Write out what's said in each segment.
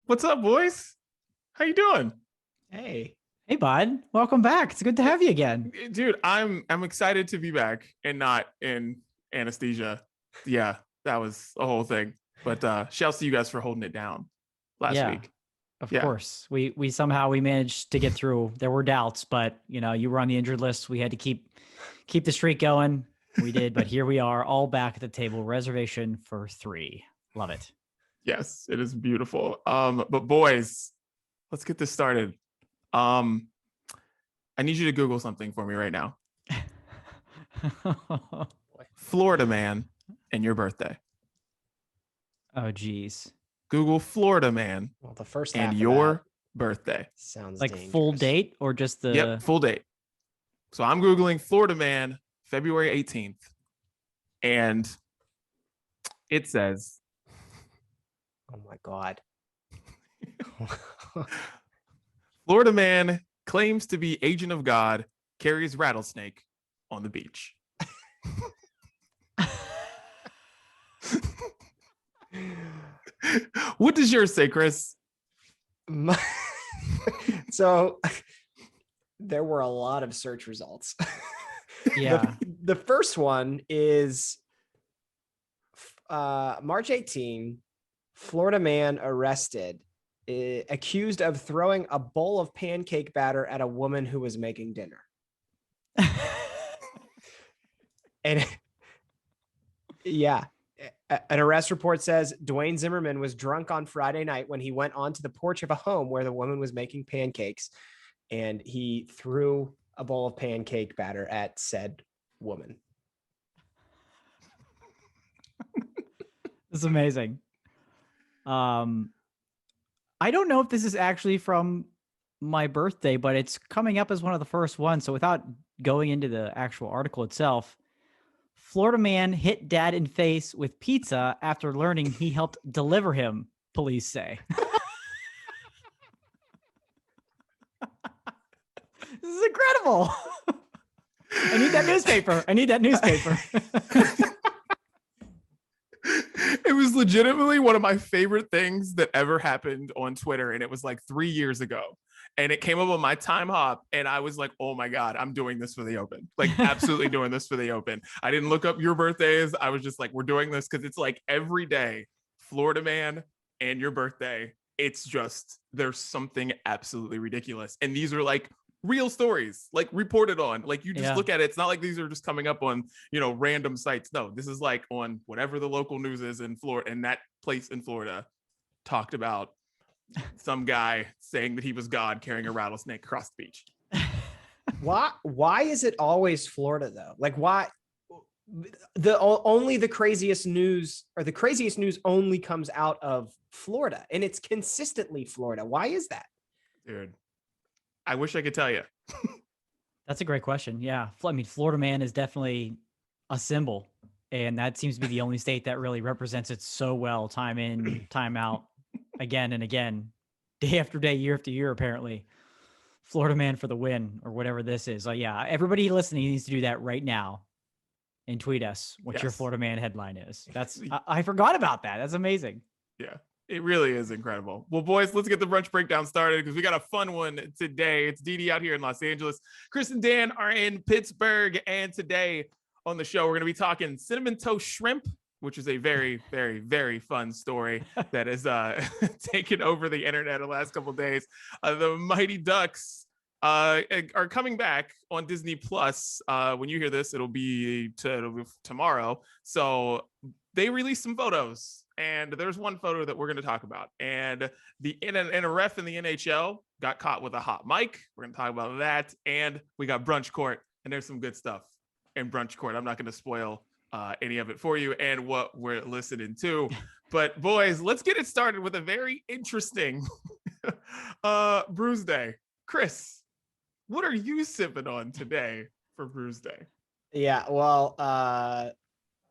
What's up, boys? How you doing? Hey, bud. Welcome back. It's good to have you again. Dude, I'm excited to be back and not in anesthesia. Yeah, that was a whole thing. But shouts to you guys for holding it down last Yeah, week. of Yeah. course. We somehow we managed to get through. There were doubts, but you were on the injured list. We had to keep the streak going. We did, but here we are, all back at the table. Reservation for 3. Love it. Yes, it is beautiful. But boys, let's get this started. I need you to Google something for me right now. Florida man and your birthday. Oh, geez. Google Florida man Well, the first and half of your that birthday. sounds Like dangerous. full date or just the Yep, full date. So I'm Googling Florida man, February 18th. And it says, Oh my God. Florida man claims to be agent of God, carries rattlesnake on the beach. What does yours say, Chris? So there were a lot of search results. Yeah. The first one is March 18, Florida man arrested, accused of throwing a bowl of pancake batter at a woman who was making dinner. And yeah, an arrest report says Dwayne Zimmerman was drunk on Friday night when he went onto the porch of a home where the woman was making pancakes, and he threw a bowl of pancake batter at said woman. This is amazing. I don't know if this is actually from my birthday, but it's coming up as one of the first ones. So without going into the actual article itself, Florida man hit dad in face with pizza after learning he helped deliver him, police say. This is incredible. I need that newspaper. It was legitimately one of my favorite things that ever happened on Twitter. And it was like 3 years ago. And it came up on my time hop. And I was like, oh my God, I'm doing this for the open. Like, absolutely doing this for the open. I didn't look up your birthdays. I was just like, we're doing this because it's like every day, Florida man and your birthday. It's just, there's something absolutely ridiculous. And these are like real stories, like reported on. Like, you just look at it. It's not like these are just coming up on, random sites. No, this is like on whatever the local news is in Florida, and that place in Florida talked about some guy saying that he was God carrying a rattlesnake across the beach. Why is it always Florida though? Like, why the craziest news only comes out of Florida, and it's consistently Florida? Why is that? Dude, I wish I could tell you. That's a great question. Yeah. I mean, Florida man is definitely a symbol, and that seems to be the only state that really represents it so well, time in, time out, again and again, day after day, year after year, apparently. Florida man for the win, or whatever this is. So yeah, everybody listening needs to do that right now and tweet us what your Florida man headline is. I forgot about that. That's amazing. Yeah. It really is incredible. Well, boys, let's get the brunch breakdown started because we got a fun one today. It's Dee out here in Los Angeles. Chris and Dan are in Pittsburgh. And today on the show, we're going to be talking cinnamon toast shrimp, which is a very, very, very fun story that has taken over the internet the last couple of days. The Mighty Ducks are coming back on Disney Plus. When you hear this, it'll be tomorrow. So they released some photos. And there's one photo that we're going to talk about. And a ref in the NHL got caught with a hot mic. We're going to talk about that. And we got Brunch Court. And there's some good stuff in Brunch Court. I'm not going to spoil any of it for you and what we're listening to. But boys, let's get it started with a very interesting Brews Day. Chris, what are you sipping on today for Brews Day? Yeah, well,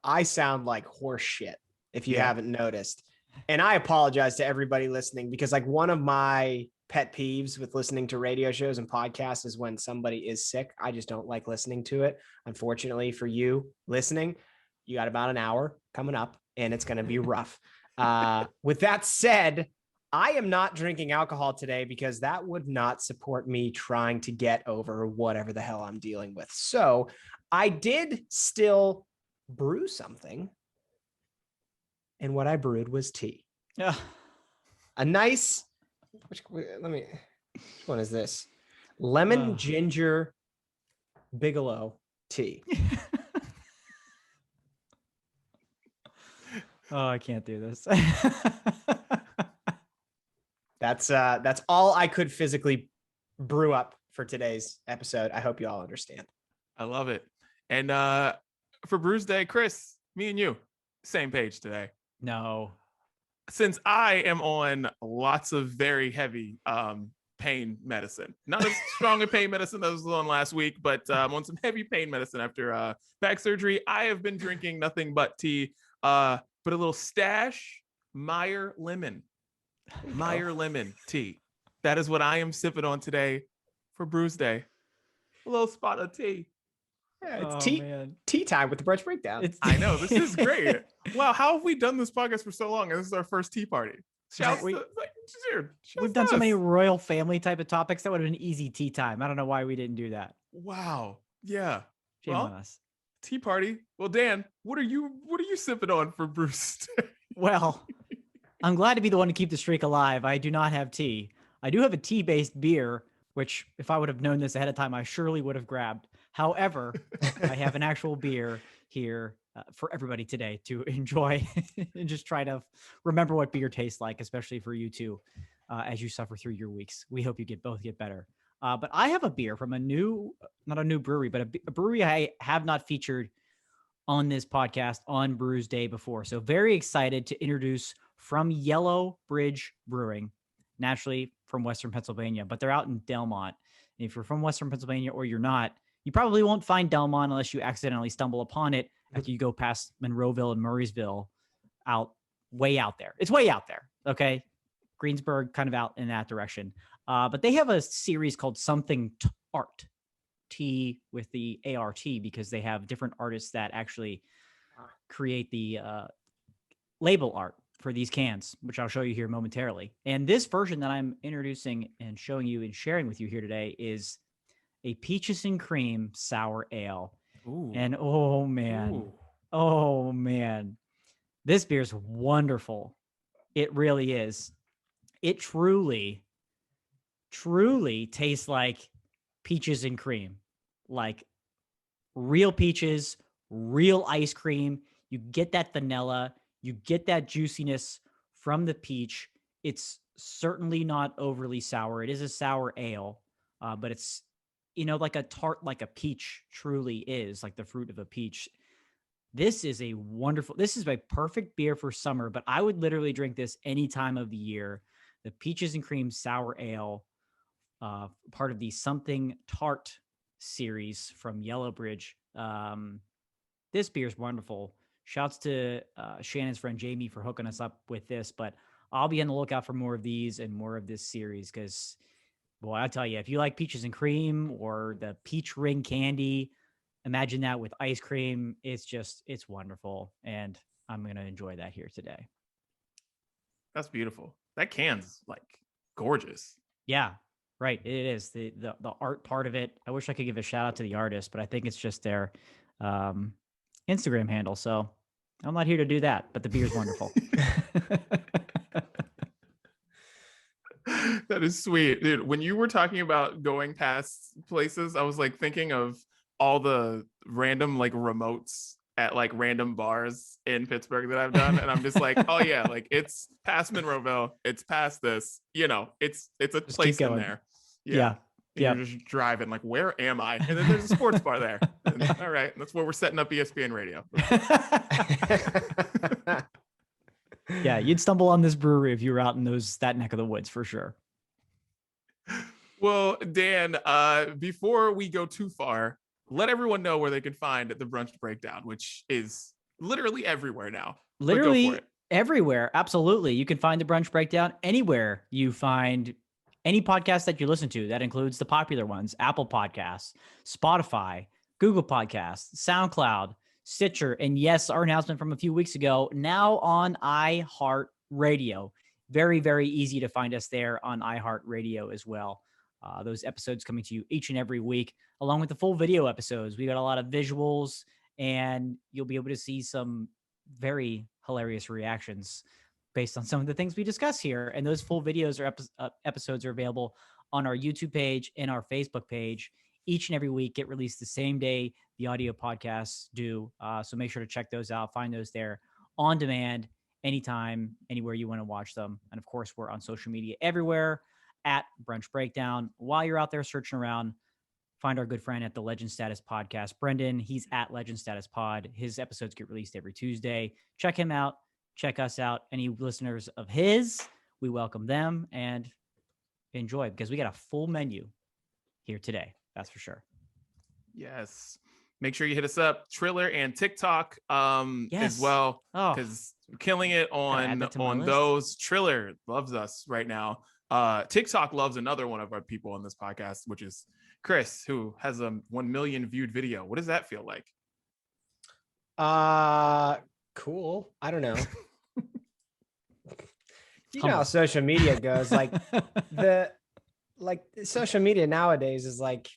I sound like horse shit, if you haven't noticed. And I apologize to everybody listening, because like one of my pet peeves with listening to radio shows and podcasts is when somebody is sick. I just don't like listening to it. Unfortunately for you listening, you got about an hour coming up and it's going to be rough. With that said, I am not drinking alcohol today because that would not support me trying to get over whatever the hell I'm dealing with. So I did still brew something. And what I brewed was tea. Yeah. A nice, which one is this? Lemon ginger Bigelow tea. Oh, I can't do this. That's all I could physically brew up for today's episode. I hope you all understand. I love it. And for Brews Day, Chris, me and you, same page today. No. Since I am on lots of very heavy pain medicine, not as strong a pain medicine as I was on last week, but I'm on some heavy pain medicine after back surgery. I have been drinking nothing but tea, but a little stash Meyer lemon tea. That is what I am sipping on today for Brews Day. A little spot of tea. Yeah, it's tea time with the Brunch Breakdown. I know, this is great. Wow, how have we done this podcast for so long? And this is our first tea party. We've done so many royal family type of topics. That would have been easy tea time. I don't know why we didn't do that. Wow. Yeah. Shame on us. Tea party. Well, Dan, what are you sipping on for Bruce? Well, I'm glad to be the one to keep the streak alive. I do not have tea. I do have a tea-based beer, which if I would have known this ahead of time, I surely would have grabbed. However, I have an actual beer here for everybody today to enjoy and just try to remember what beer tastes like, especially for you two, as you suffer through your weeks. We hope you both get better. But I have a beer from not a new brewery, but a brewery I have not featured on this podcast on Brews Day before. So very excited to introduce from Yellow Bridge Brewing, naturally from Western Pennsylvania, but they're out in Delmont. And if you're from Western Pennsylvania or you're not, you probably won't find Delmont unless you accidentally stumble upon it after you go past Monroeville and Murraysville, way out there. It's way out there. Okay. Greensburg, kind of out in that direction. But they have a series called Something Art, T with the ART, because they have different artists that actually create the label art for these cans, which I'll show you here momentarily. And this version that I'm introducing and showing you and sharing with you here today is a peaches and cream sour ale. Ooh. And oh man, this beer's wonderful. It really is. It truly tastes like peaches and cream, like real peaches, real ice cream. You get that vanilla, you get that juiciness from the peach. It's certainly not overly sour. It is a sour ale, but it's, like a tart, like a peach truly is, like the fruit of a peach. This is a perfect beer for summer, but I would literally drink this any time of the year. The peaches and cream sour ale, part of the Something Tart series from Yellow Bridge. This beer is wonderful. Shouts to Shannon's friend Jamie for hooking us up with this, but I'll be on the lookout for more of these and more of this series because, boy, I tell you, if you like peaches and cream or the peach ring candy, imagine that with ice cream. It's wonderful. And I'm going to enjoy that here today. That's beautiful. That can's like gorgeous. Yeah, right. It is the art part of it. I wish I could give a shout out to the artist, but I think it's just their Instagram handle. So I'm not here to do that, but the beer's wonderful. That is sweet, dude. When you were talking about going past places, I was like thinking of all the random like remotes at like random bars in Pittsburgh that I've done, and I'm just like, oh yeah, like it's past Monroeville, it's past this, it's a just place in there. Yeah. You're just driving like, where am I? And then there's a sports bar there. And, all right, that's where we're setting up ESPN radio. Yeah, you'd stumble on this brewery if you were out in that neck of the woods for sure. Well, Dan, before we go too far, let everyone know where they can find the Brunch Breakdown, which is literally everywhere now. Literally everywhere. Absolutely. You can find the Brunch Breakdown anywhere you find any podcast that you listen to. That includes the popular ones: Apple Podcasts, Spotify, Google Podcasts, SoundCloud, Stitcher, and yes, our announcement from a few weeks ago, now on iHeartRadio. very, very easy to find us there on iHeartRadio as well. Those episodes coming to you each and every week, along with the full video episodes. We got a lot of visuals, and you'll be able to see some very hilarious reactions based on some of the things we discuss here. And those full videos or episodes are available on our YouTube page and our Facebook page. Each and every week get released the same day the audio podcasts do. So make sure to check those out. Find those there on demand, anytime, anywhere you want to watch them. And of course, we're on social media everywhere at Brunch Breakdown. While you're out there searching around, find our good friend at the Legend Status Podcast, Brendan. He's at Legend Status Pod. His episodes get released every Tuesday. Check him out. Check us out. Any listeners of his, we welcome them and enjoy, because we got a full menu here today. That's for sure. Yes. Make sure you hit us up, Triller and TikTok as well, because we're killing it on those. Triller loves us right now. TikTok loves another one of our people on this podcast, which is Chris, who has a 1 million viewed video. What does that feel like? Cool. I don't know. You know how social media goes. Like social media nowadays is like,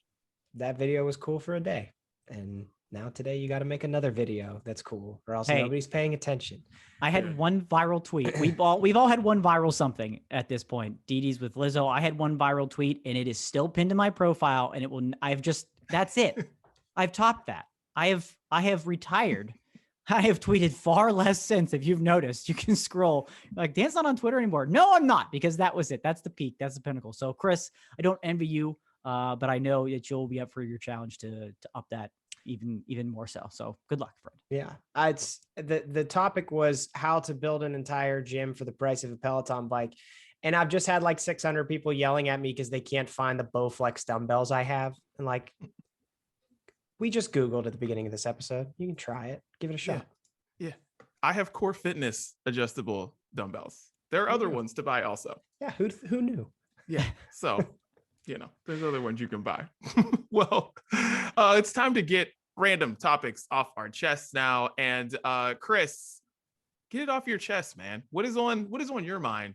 that video was cool for a day, and now today you got to make another video that's cool, or else nobody's paying attention. I had one viral tweet. We've all had one viral something at this point. Dee Dee's with Lizzo. I had one viral tweet, and it is still pinned to my profile, and that's it. I've topped that. I have retired. I have tweeted far less since. If you've noticed, you can scroll. Like, Dan's not on Twitter anymore. No, I'm not, because that was it. That's the peak. That's the pinnacle. So, Chris, I don't envy you, but I know that you'll be up for your challenge to up that even more so. So, good luck, friend. Yeah, it's the topic was how to build an entire gym for the price of a Peloton bike, and I've just had like 600 people yelling at me because they can't find the Bowflex dumbbells I have, and like, we just Googled at the beginning of this episode. You can try it. Give it a shot. Yeah. I have Core Fitness adjustable dumbbells. There are other ones to buy also. Yeah. Who knew? Yeah. So, there's other ones you can buy. Well, it's time to get random topics off our chests now. And Chris, get it off your chest, man. What is on your mind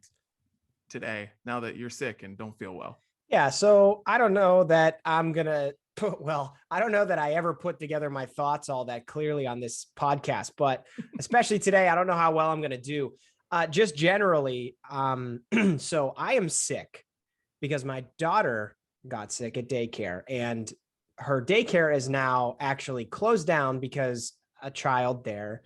today now that you're sick and don't feel well? Yeah. So I don't know that I'm going to I don't know that I ever put together my thoughts all that clearly on this podcast, but especially today, I don't know how well I'm going to do. Just generally, so I am sick because my daughter got sick at daycare, and her daycare is now actually closed down because a child there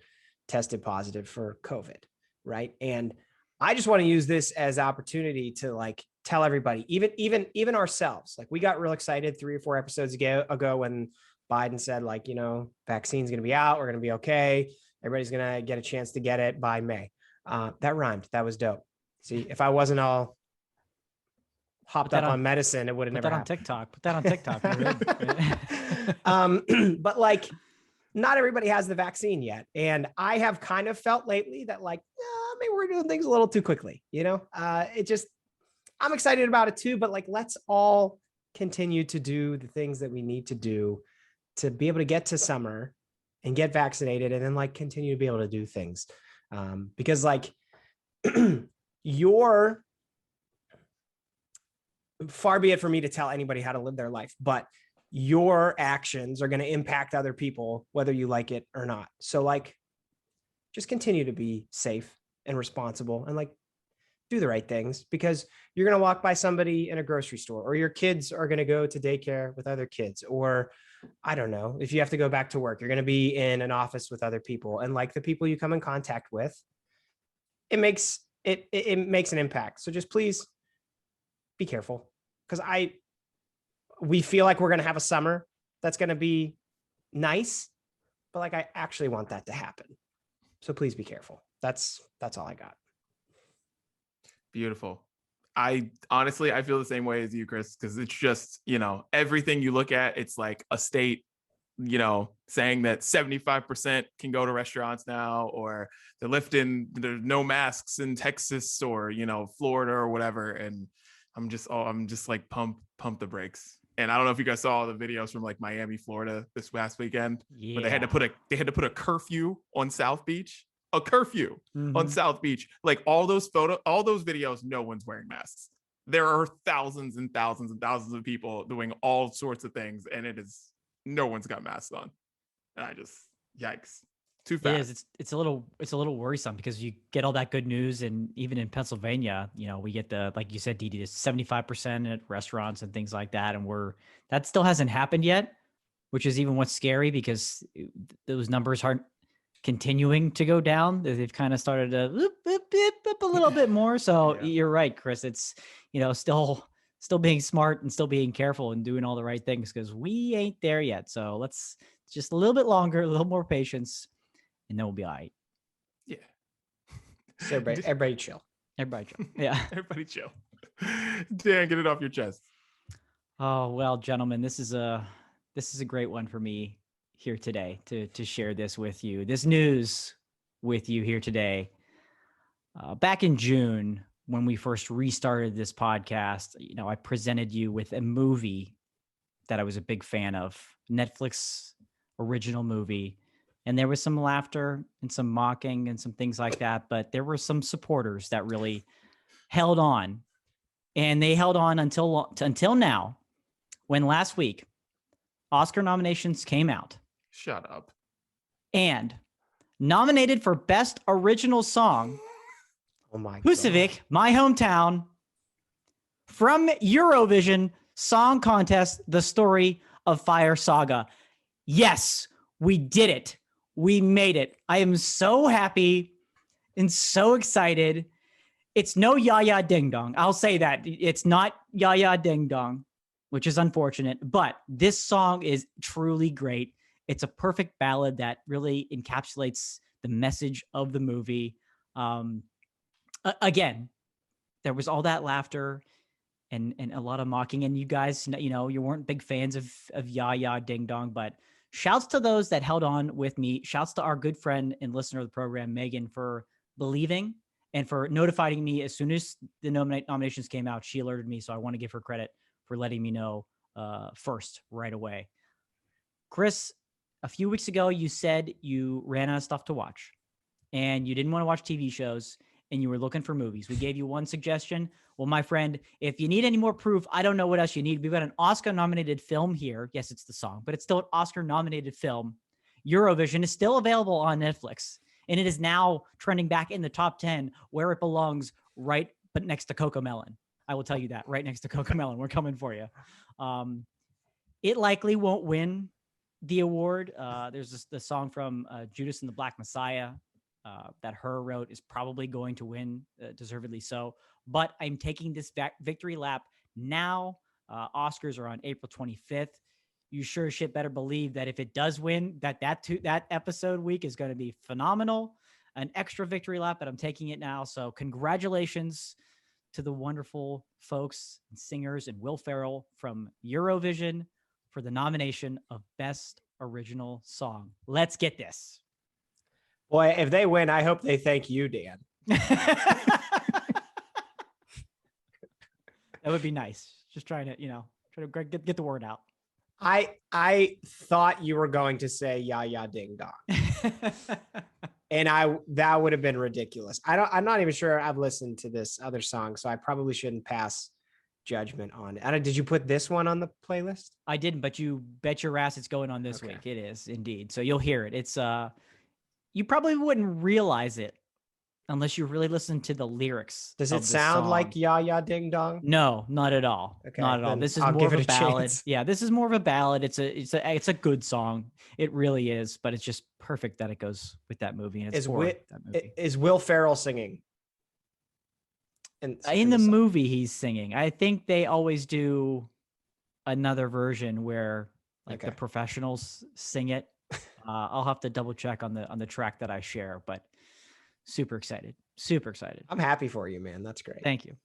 tested positive for COVID, right? And I just want to use this as opportunity to like tell everybody, even ourselves, like, we got real excited 3 or 4 episodes ago when Biden said, like, vaccine's going to be out. We're going to be okay. Everybody's going to get a chance to get it by May. That rhymed. That was dope. See, if I wasn't all hopped up on medicine, it would have never happened. Put that on TikTok. But like, not everybody has the vaccine yet. And I have kind of felt lately that like, maybe we're doing things a little too quickly. I'm excited about it too, but like, let's all continue to do the things that we need to do to be able to get to summer and get vaccinated, and then like continue to be able to do things. Because like far be it for me to tell anybody how to live their life, but your actions are going to impact other people, whether you like it or not. So like, just continue to be safe and responsible, and like, do the right things, because you're going to walk by somebody in a grocery store, or your kids are going to go to daycare with other kids, or I don't know, if you have to go back to work, you're going to be in an office with other people, and like the people you come in contact with, it makes an impact. So just please be careful, because we feel like we're going to have a summer that's going to be nice, but like, I actually want that to happen. So please be careful. That's all I got. Beautiful. I honestly feel the same way as you, Chris, because it's just, everything you look at, it's like a state, saying that 75% can go to restaurants now, or they're lifting, there's no masks in Texas or, Florida or whatever. And I'm just like, pump the brakes. And I don't know if you guys saw the videos from like Miami, Florida this last weekend, where they had to put a curfew on South Beach. a curfew on South Beach. Like all those videos, no one's wearing masks. There are thousands and thousands and thousands of people doing all sorts of things, and no one's got masks on. And I just, yikes. Too fast. It is. It's a little worrisome because you get all that good news, and even in Pennsylvania, we get like you said, Didi, 75% at restaurants and things like that, and that still hasn't happened yet, which is even what's scary because those numbers aren't continuing to go down. They've kind of started to up a little bit more. So You're right, Chris. It's still being smart and still being careful and doing all the right things because we ain't there yet. So let's just a little bit longer, a little more patience. And then we'll be all right. Yeah. So everybody chill. Everybody chill. Yeah. Everybody chill. Dan, get it off your chest. Oh, well, gentlemen, this is a great one for me here today to share this with you. This news with you here today. Back in June, when we first restarted this podcast, I presented you with a movie that I was a big fan of, Netflix original movie. And there was some laughter and some mocking and some things like that. But there were some supporters that really held on. And they held on until now, when last week, Oscar nominations came out. Shut up. And nominated for Best Original Song, oh my Husavik, God. My Hometown, from Eurovision Song Contest, The Story of Fire Saga. Yes, we did it. We made it. I am so happy and so excited. It's no Ya Ya Ding Dong. I'll say that. It's not Ya Ya Ding Dong, which is unfortunate, but this song is truly great. It's a perfect ballad that really encapsulates the message of the movie. Again, there was all that laughter and a lot of mocking, and you guys, you weren't big fans of Ya Ya Ding Dong, but shouts to those that held on with me. Shouts to our good friend and listener of the program, Megan, for believing and for notifying me as soon as the nominations came out. She alerted me, so I want to give her credit for letting me know first right away. Chris, a few weeks ago, you said you ran out of stuff to watch and you didn't want to watch TV shows and you were looking for movies. We gave you one suggestion. Well, my friend, if you need any more proof, I don't know what else you need. We've got an Oscar-nominated film here. Yes, it's the song, but it's still an Oscar-nominated film. Eurovision is still available on Netflix, and it is now trending back in the top 10 where it belongs, right but next to Cocomelon. I will tell you that, right next to Cocomelon. We're coming for you. It likely won't win the award. There's the song from Judas and the Black Messiah that Her wrote is probably going to win, deservedly so. But I'm taking this victory lap now. Oscars are on April 25th. You sure as shit better believe that if it does win, that episode week is going to be phenomenal. An extra victory lap, but I'm taking it now. So congratulations to the wonderful folks and singers and Will Ferrell from Eurovision for the nomination of Best Original Song. Let's get this. Boy, if they win, I hope they thank you, Dan. That would be nice. Just trying to, try to get the word out. I thought you were going to say Ya Ya Ding Dong. And that would have been ridiculous. I'm not even sure I've listened to this other song, so I probably shouldn't pass judgment on it. Did you put this one on the playlist? I didn't, but you bet your ass it's going on this week. It is indeed. So you'll hear it. It's you probably wouldn't realize it unless you really listen to the lyrics. Does it sound like Ya Ya Ding Dong? No, not at all. Okay, not at all. This is more of a ballad. Chance. Yeah, this is more of a ballad. It's a good song. It really is, but it's just perfect that it goes with that movie. And it's that movie. Is Will Ferrell singing? In the movie, he's singing. I think they always do another version where the professionals sing it. I'll have to double check on the track that I share, but super excited. I'm happy for you, man. That's great. Thank you.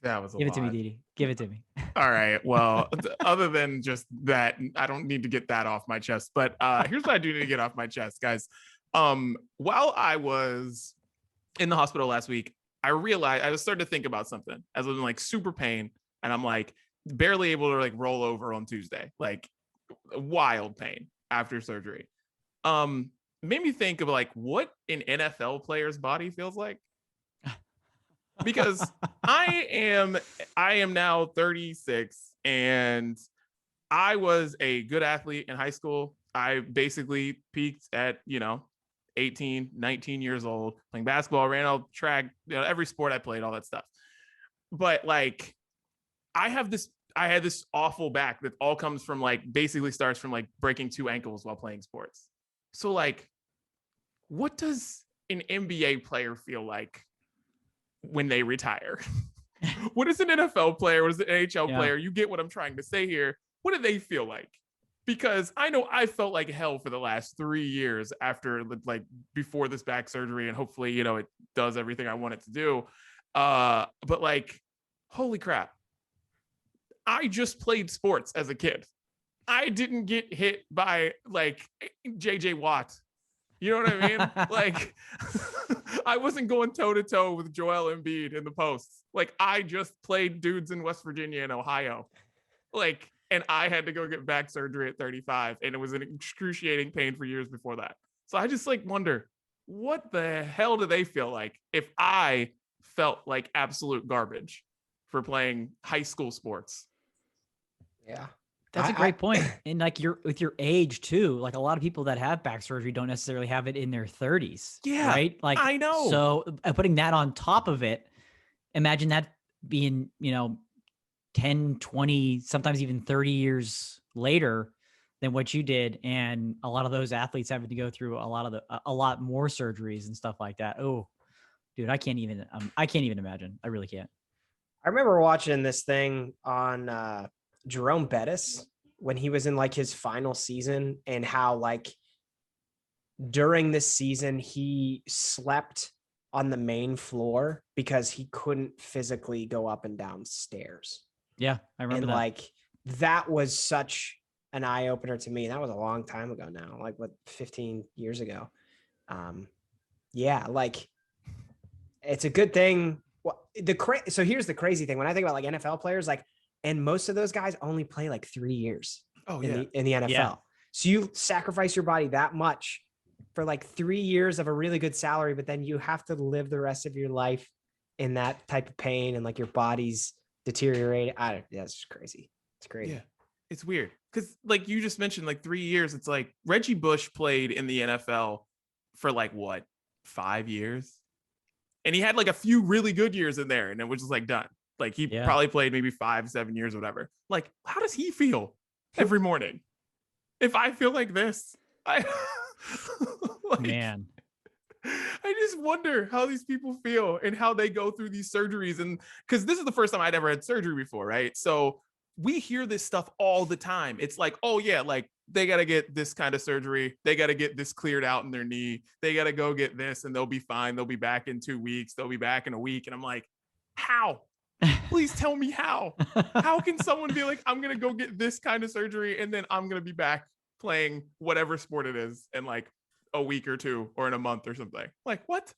That was a Give lot. it to me, Didi. Give it to me. All right. Well, other than just that, I don't need to get that off my chest. But here's what I do need to get off my chest, guys. While I was in the hospital last week, I realized I was starting to think about something. I was in like super pain, and I'm like barely able to like roll over on Tuesday, like wild pain after surgery. made me think of like what an NFL player's body feels like. Because I am now 36 and I was a good athlete in high school. I basically peaked at, 18, 19 years old, playing basketball, ran all track, every sport I played, all that stuff. But like, I had this awful back that all comes from like, basically starts from like breaking 2 ankles while playing sports. So like, what does an NBA player feel like when they retire? What is an NFL player? What is an NHL player? You get what I'm trying to say here. What do they feel like? Because I know I felt like hell for the last 3 years after, like, before this back surgery, and hopefully, it does everything I want it to do. But like, holy crap. I just played sports as a kid. I didn't get hit by like JJ Watt. You know what I mean? Like, I wasn't going toe to toe with Joel Embiid in the posts. Like, I just played dudes in West Virginia and Ohio. Like, and I had to go get back surgery at 35, and it was an excruciating pain for years before that. So I just like wonder, what the hell do they feel like if I felt like absolute garbage for playing high school sports? Yeah. That's a great point. And like with your age too, like a lot of people that have back surgery don't necessarily have it in their 30s. Yeah. Right. Like, I know. So putting that on top of it, imagine that being, 10, 20, sometimes even 30 years later than what you did. And a lot of those athletes having to go through a lot more surgeries and stuff like that. Oh, dude, I can't even imagine. I really can't. I remember watching this thing on Jerome Bettis when he was in like his final season, and how like during this season he slept on the main floor because he couldn't physically go up and down stairs. Yeah, I remember and that. Like that was such an eye opener to me. That was a long time ago now, like 15 years ago. Yeah, like it's a good thing. Well, so here's the crazy thing. When I think about like NFL players, like, and most of those guys only play like 3 years in the NFL. Yeah. So you sacrifice your body that much for like 3 years of a really good salary, but then you have to live the rest of your life in that type of pain, and like your body's deteriorating. That's just crazy. It's crazy. Yeah, it's weird. Because like you just mentioned, like 3 years, it's like Reggie Bush played in the NFL for like what, 5 years? And he had like a few really good years in there, and it was just like done. Like he probably played maybe 5-7 years or whatever. Like, how does he feel every morning? If I feel like this, Man, I just wonder how these people feel and how they go through these surgeries. And because this is the first time I'd ever had surgery before, right? So we hear this stuff all the time. It's like, oh yeah, like they got to get this kind of surgery. They got to get this cleared out in their knee. They got to go get this and they'll be fine. They'll be back in 2 weeks. They'll be back in a week. And I'm like, how? Please tell me how. How can someone be like, I'm going to go get this kind of surgery and then I'm going to be back playing whatever sport it is in like a week or 2 or in a month or something? Like, what?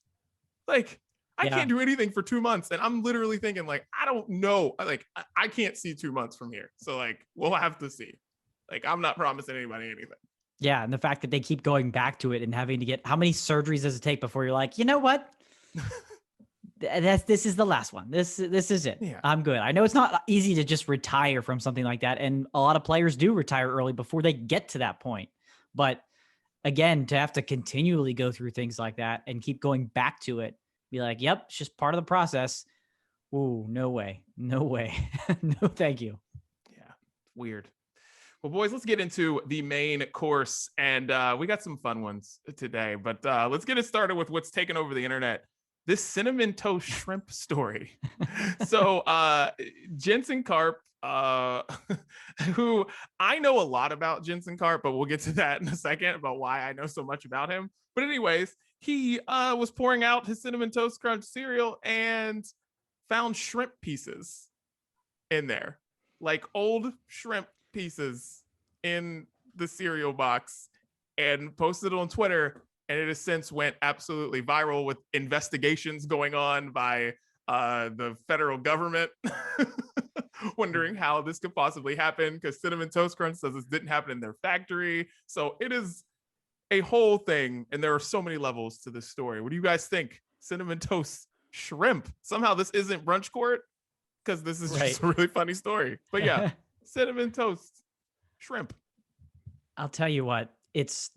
Like, I can't do anything for 2 months. And I'm literally thinking like, I don't know. Like, I can't see 2 months from here. So like, we'll have to see. Like, I'm not promising anybody anything. Yeah. And the fact that they keep going back to it and having to get, how many surgeries does it take before you're like, you know what? This is the last one. This is it. Yeah. I'm good. I know it's not easy to just retire from something like that. And a lot of players do retire early before they get to that point. But again, to have to continually go through things like that and keep going back to it, be like, yep, it's just part of the process. Ooh, no way. No way. No, thank you. Yeah. Weird. Well, boys, let's get into the main course. And we got some fun ones today, but let's get it started with what's taken over the internet. This cinnamon toast shrimp story. So Jensen Karp, who I know a lot about Jensen Karp, but we'll get to that in a second about why I know so much about him. But anyways, he was pouring out his Cinnamon Toast Crunch cereal and found shrimp pieces in there, like old shrimp pieces in the cereal box, and posted it on Twitter. And it has since went absolutely viral with investigations going on by the federal government, wondering how this could possibly happen, because Cinnamon Toast Crunch says this didn't happen in their factory. So it is a whole thing, and there are so many levels to this story. What do you guys think? Cinnamon toast shrimp. Somehow this isn't Brunch Court because this is just a really funny story. But yeah, cinnamon toast shrimp. I'll tell you what, it's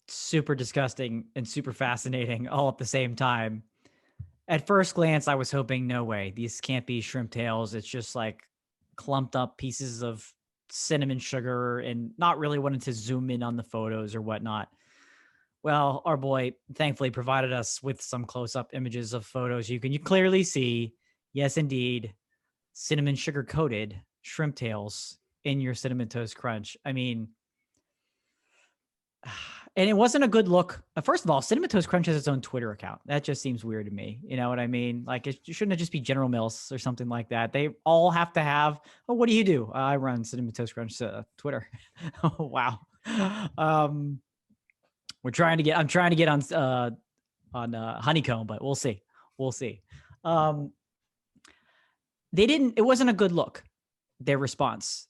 super disgusting and super fascinating all at the same time. At first glance, I was hoping, no way, these can't be shrimp tails. It's just like clumped up pieces of cinnamon sugar, and not really wanting to zoom in on the photos or whatnot. Well, our boy thankfully provided us with some close-up images of photos. You clearly see, yes, indeed, cinnamon sugar coated shrimp tails in your Cinnamon Toast Crunch. I mean, and it wasn't a good look. First of all, Cinnamon Toast Crunch has its own Twitter account. That just seems weird to me. You know what I mean? Like, it shouldn't just be General Mills or something like that. They all have to have, oh, what do you do? I run Cinnamon Toast Crunch Twitter. Oh, wow. I'm trying to get on Honeycomb, but we'll see. It wasn't a good look. Their response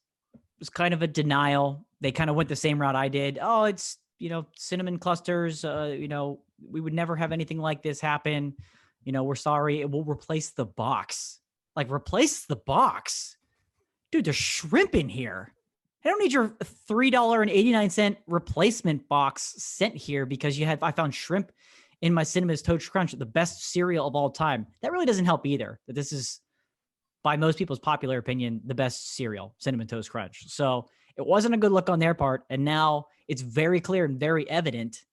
was kind of a denial. They kind of went the same route I did. Oh, it's, cinnamon clusters. We would never have anything like this happen. We're sorry. We'll replace the box. Like, replace the box. Dude, there's shrimp in here. I don't need your $3.89 replacement box sent here because I found shrimp in my Cinnamon Toast Crunch, the best cereal of all time. That really doesn't help either. That this is, by most people's popular opinion, the best cereal, Cinnamon Toast Crunch. So it wasn't a good look on their part. And now it's very clear and very evident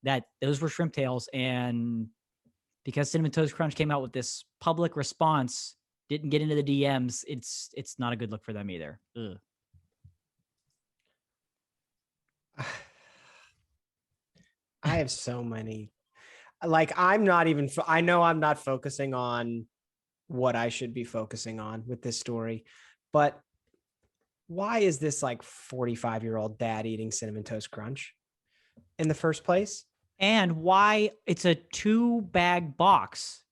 that those were shrimp tails. And because Cinnamon Toast Crunch came out with this public response, didn't get into the DMs, it's not a good look for them either. Ugh. I have so many. Like, I know I'm not focusing on what I should be focusing on with this story, but why is this like 45-year-old dad eating Cinnamon Toast Crunch in the first place? And why it's a 2-bag box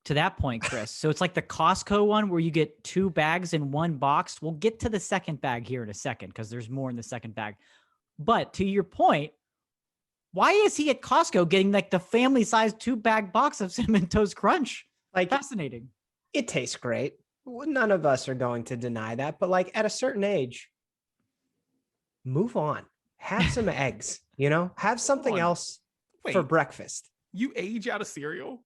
to that point, Chris. So it's like the Costco one where you get 2 bags in one box. We'll get to the second bag here in a second because there's more in the second bag. But to your point, why is he at Costco getting like the family-sized 2-bag box of Cinnamon Toast Crunch? Like, fascinating. It tastes great. None of us are going to deny that. But like, at a certain age, move on. Have some eggs, have something else for breakfast. You age out of cereal?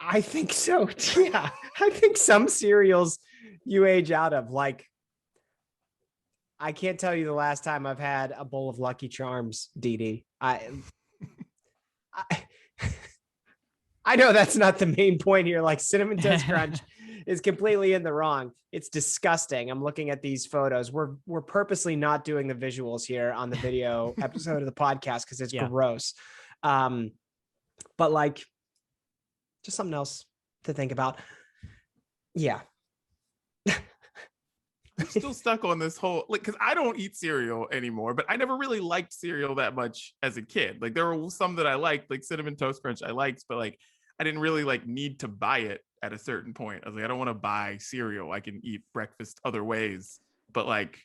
I think so. Yeah. I think some cereals you age out of. Like, I can't tell you the last time I've had a bowl of Lucky Charms, DD. I know that's not the main point here. Like, Cinnamon Toast Crunch is completely in the wrong. It's disgusting. I'm looking at these photos. We're purposely not doing the visuals here on the video episode of the podcast because it's gross. But like, just something else to think about. Yeah. I'm still stuck on this whole, like, because I don't eat cereal anymore, but I never really liked cereal that much as a kid. Like, there were some that I liked, like Cinnamon Toast Crunch I liked, but like, I didn't really like need to buy it at a certain point. I was like, I don't want to buy cereal. I can eat breakfast other ways. But like,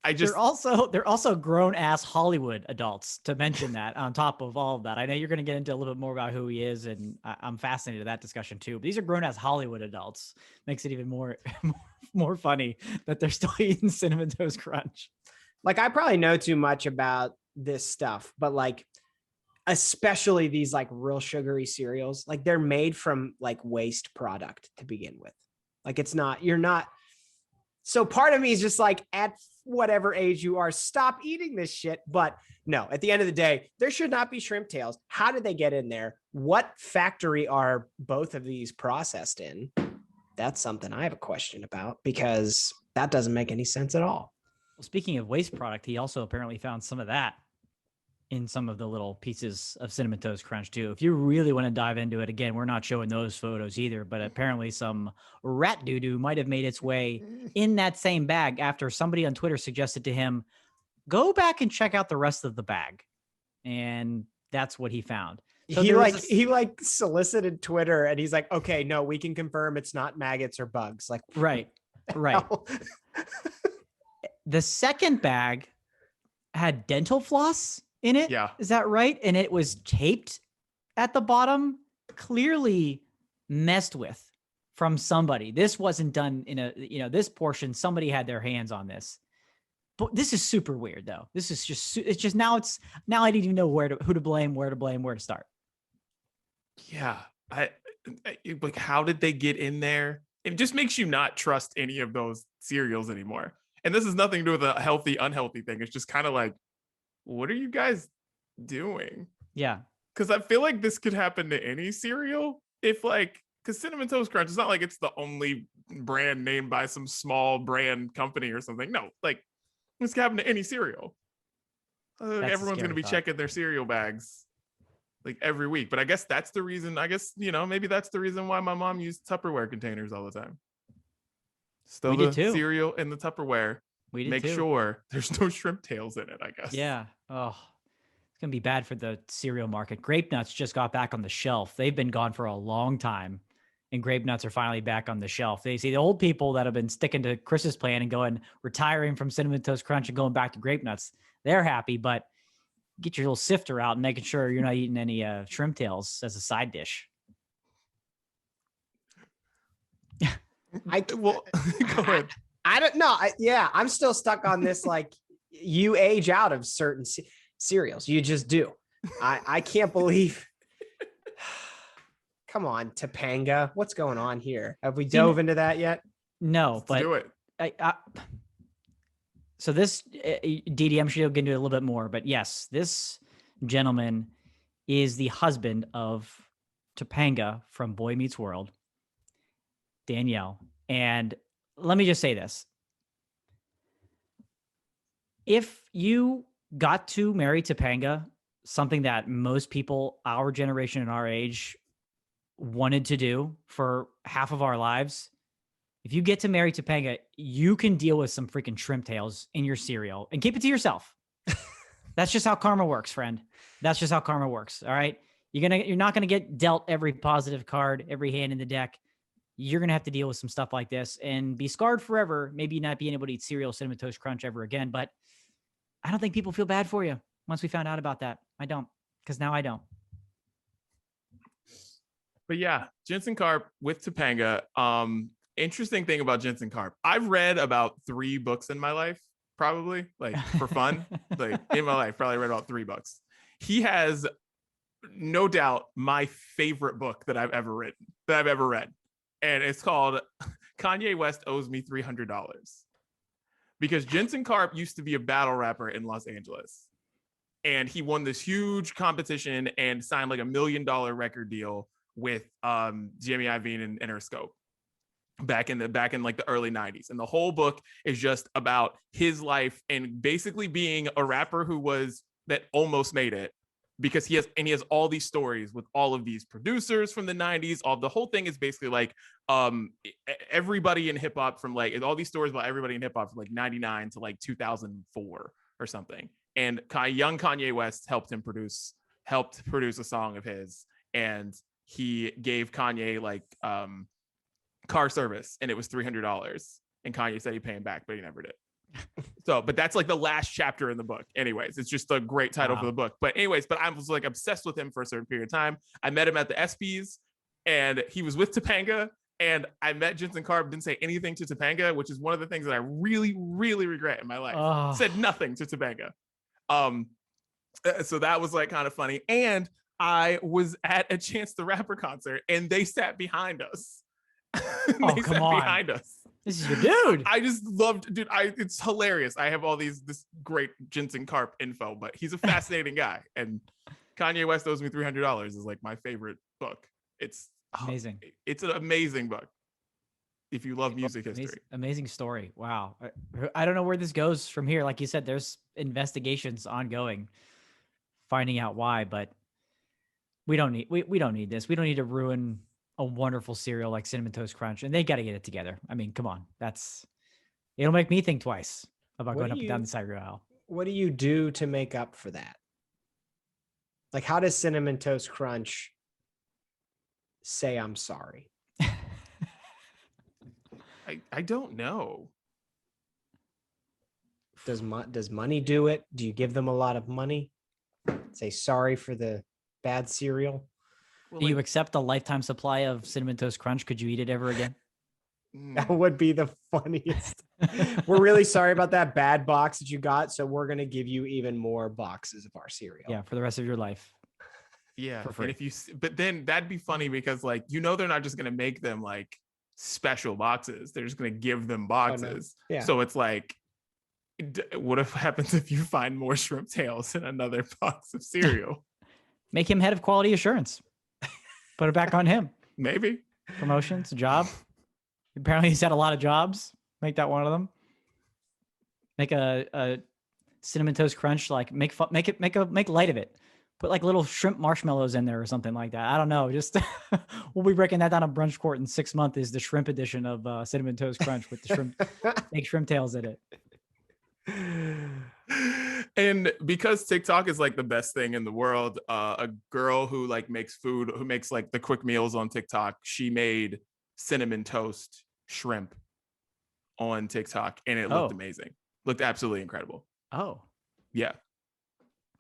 they're also grown ass Hollywood adults, to mention that on top of all of that. I know you're going to get into a little bit more about who he is, and I'm fascinated with that discussion too. But these are grown ass Hollywood adults. Makes it even more funny that they're still eating Cinnamon Toast Crunch. Like, I probably know too much about this stuff, but like, especially these like real sugary cereals, like they're made from like waste product to begin with. Like, you're not. So part of me is just like, at whatever age you are, stop eating this shit. But no, at the end of the day, there should not be shrimp tails. How did they get in there? What factory are both of these processed in? That's something I have a question about, because that doesn't make any sense at all. Well, speaking of waste product, he also apparently found some of that in some of the little pieces of Cinnamon Toast Crunch too. If you really want to dive into it, again, we're not showing those photos either, but apparently some rat doo-doo might have made its way in that same bag after somebody on Twitter suggested to him, go back and check out the rest of the bag. And that's what he found. So he solicited Twitter, and he's like, okay, no, we can confirm it's not maggots or bugs. Like, right. The second bag had dental floss in it. Yeah. Is that right? And it was taped at the bottom, clearly messed with from somebody. This wasn't done in this portion. Somebody had their hands on this. But this is super weird though. This is just now I didn't even know who to blame, where to start. Yeah. I like, how did they get in there? It just makes you not trust any of those cereals anymore. And this has nothing to do with a healthy, unhealthy thing. It's just kind of like, what are you guys doing? Yeah. Because I feel like this could happen to any cereal. Because Cinnamon Toast Crunch, it's not like it's the only brand named by some small brand company or something. No, like this could happen to any cereal. Everyone's going to be checking their cereal bags like every week. But I guess that's the reason. Maybe that's the reason why my mom used Tupperware containers all the time. Stow the cereal in the Tupperware. Make sure there's no shrimp tails in it, I guess. Yeah. Oh, it's going to be bad for the cereal market. Grape Nuts just got back on the shelf. They've been gone for a long time. And Grape Nuts are finally back on the shelf. They see the old people that have been sticking to Chris's plan and retiring from Cinnamon Toast Crunch and going back to Grape Nuts. They're happy, but get your little sifter out and making sure you're not eating any shrimp tails as a side dish. Go ahead. I don't know. I'm still stuck on this. Like, you age out of certain cereals. You just do. I can't believe. Come on, Topanga. What's going on here? Have we dove into that yet? No, Let's do it. So this DDM should get into it a little bit more, but yes, this gentleman is the husband of Topanga from Boy Meets World, Danielle. And let me just say this. If you got to marry Topanga, something that most people our generation and our age wanted to do for half of our lives, if you get to marry Topanga, you can deal with some freaking shrimp tails in your cereal and keep it to yourself. That's just how karma works, friend. That's just how karma works. All right. You're not going to get dealt every positive card, every hand in the deck. You're going to have to deal with some stuff like this and be scarred forever. Maybe not being able to eat cereal, Cinnamon Toast Crunch ever again. But I don't think people feel bad for you once we found out about that. I don't, because now I don't. But yeah, Jensen Karp with Topanga. Interesting thing about Jensen Karp. I've read about 3 books in my life, probably, like for fun. Like in my life, probably read about 3 books. He has no doubt my favorite book that I've ever read. And it's called Kanye West Owes Me $300. Because Jensen Karp used to be a battle rapper in Los Angeles. And he won this huge competition and signed like $1 million record deal with Jimmy Iovine and Interscope back in like the early 90s. And the whole book is just about his life and basically being a rapper that almost made it, because he has all these stories with all of these producers from the 90s. The whole thing is basically like everybody in hip hop from like all these stories about everybody in hip hop from like 99 to like 2004 or something. And young Kanye West helped produce a song of his, and he gave Kanye like car service, and it was $300, and Kanye said he'd pay him back, but he never did. But that's like the last chapter in the book. Anyways, it's just a great title for the book. But I was like obsessed with him for a certain period of time. I met him at the ESPYs, and he was with Topanga, and I met Jensen Karp, didn't say anything to Topanga, which is one of the things that I really, really regret in my life. Said nothing to Topanga. So that was like kind of funny. And I was at a Chance the Rapper concert, and they sat behind us. Behind us. This is your dude. I just loved, dude. It's hilarious. I have all this great Jensen Karp info, but he's a fascinating guy. And Kanye West Owes Me $300 is like my favorite book. It's amazing. It's an amazing book if you love music history. Amazing story. Wow. I don't know where this goes from here. Like you said, there's investigations ongoing, finding out why, but we don't need this. We don't need to ruin a wonderful cereal like Cinnamon Toast Crunch, and they got to get it together. I mean, come on. It'll make me think twice about going up and down the cereal aisle. What do you do to make up for that? Like, how does Cinnamon Toast Crunch say I'm sorry? I don't know. Does money do it? Do you give them a lot of money? Say sorry for the bad cereal. Well, Do you accept a lifetime supply of Cinnamon Toast Crunch? Could you eat it ever again? That would be the funniest. We're really sorry about that bad box that you got, so we're gonna give you even more boxes of our cereal. Yeah, for the rest of your life. Yeah, for free. and if you, but then that'd be funny because like they're not just gonna make them like special boxes; they're just gonna give them boxes. Oh, no. Yeah. So it's like, what if happens if you find more shrimp tails in another box of cereal? Make him head of quality assurance. Put it back on him. Maybe Promotions, a job. Apparently, he's had a lot of jobs. Make that one of them. Make a Cinnamon Toast Crunch. Like make light of it. Put like little shrimp marshmallows in there or something like that. I don't know. Just we'll be breaking that down on Brunch Court in 6 months. Is the shrimp edition of Cinnamon Toast Crunch with the shrimp, fake shrimp tails in it. And because TikTok is like the best thing in the world, a girl who like makes food, who makes like the quick meals on TikTok, she made cinnamon toast shrimp on TikTok, and it looked amazing. Looked absolutely incredible. Oh, yeah.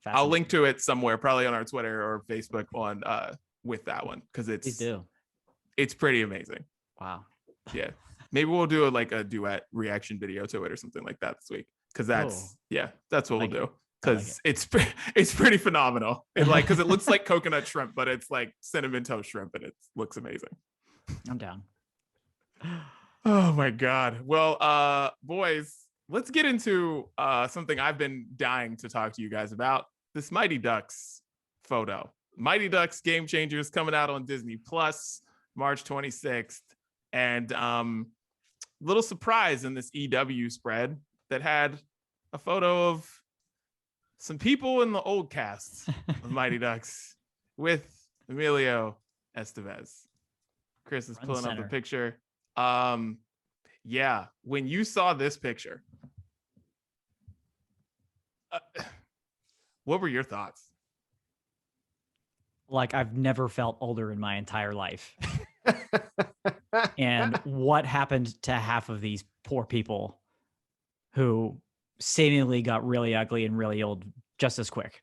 I'll link to it somewhere, probably on our Twitter or Facebook on with that one, because it's pretty amazing. Wow. Yeah. Maybe we'll do a duet reaction video to it or something like that this week. Because that's what we'll do. Because it's pretty phenomenal. And like, because it looks like coconut shrimp, but it's like cinnamon toast shrimp, and it looks amazing. I'm down. Oh my God. Well, boys, let's get into something I've been dying to talk to you guys about. This Mighty Ducks photo. Mighty Ducks Game Changers coming out on Disney Plus March 26th. And little surprise in this EW spread that had a photo of some people in the old cast of Mighty Ducks with Emilio Estevez. Chris is pulling up a picture. Yeah, when you saw this picture, what were your thoughts? Like, I've never felt older in my entire life. And what happened to half of these poor people who seemingly got really ugly and really old just as quick?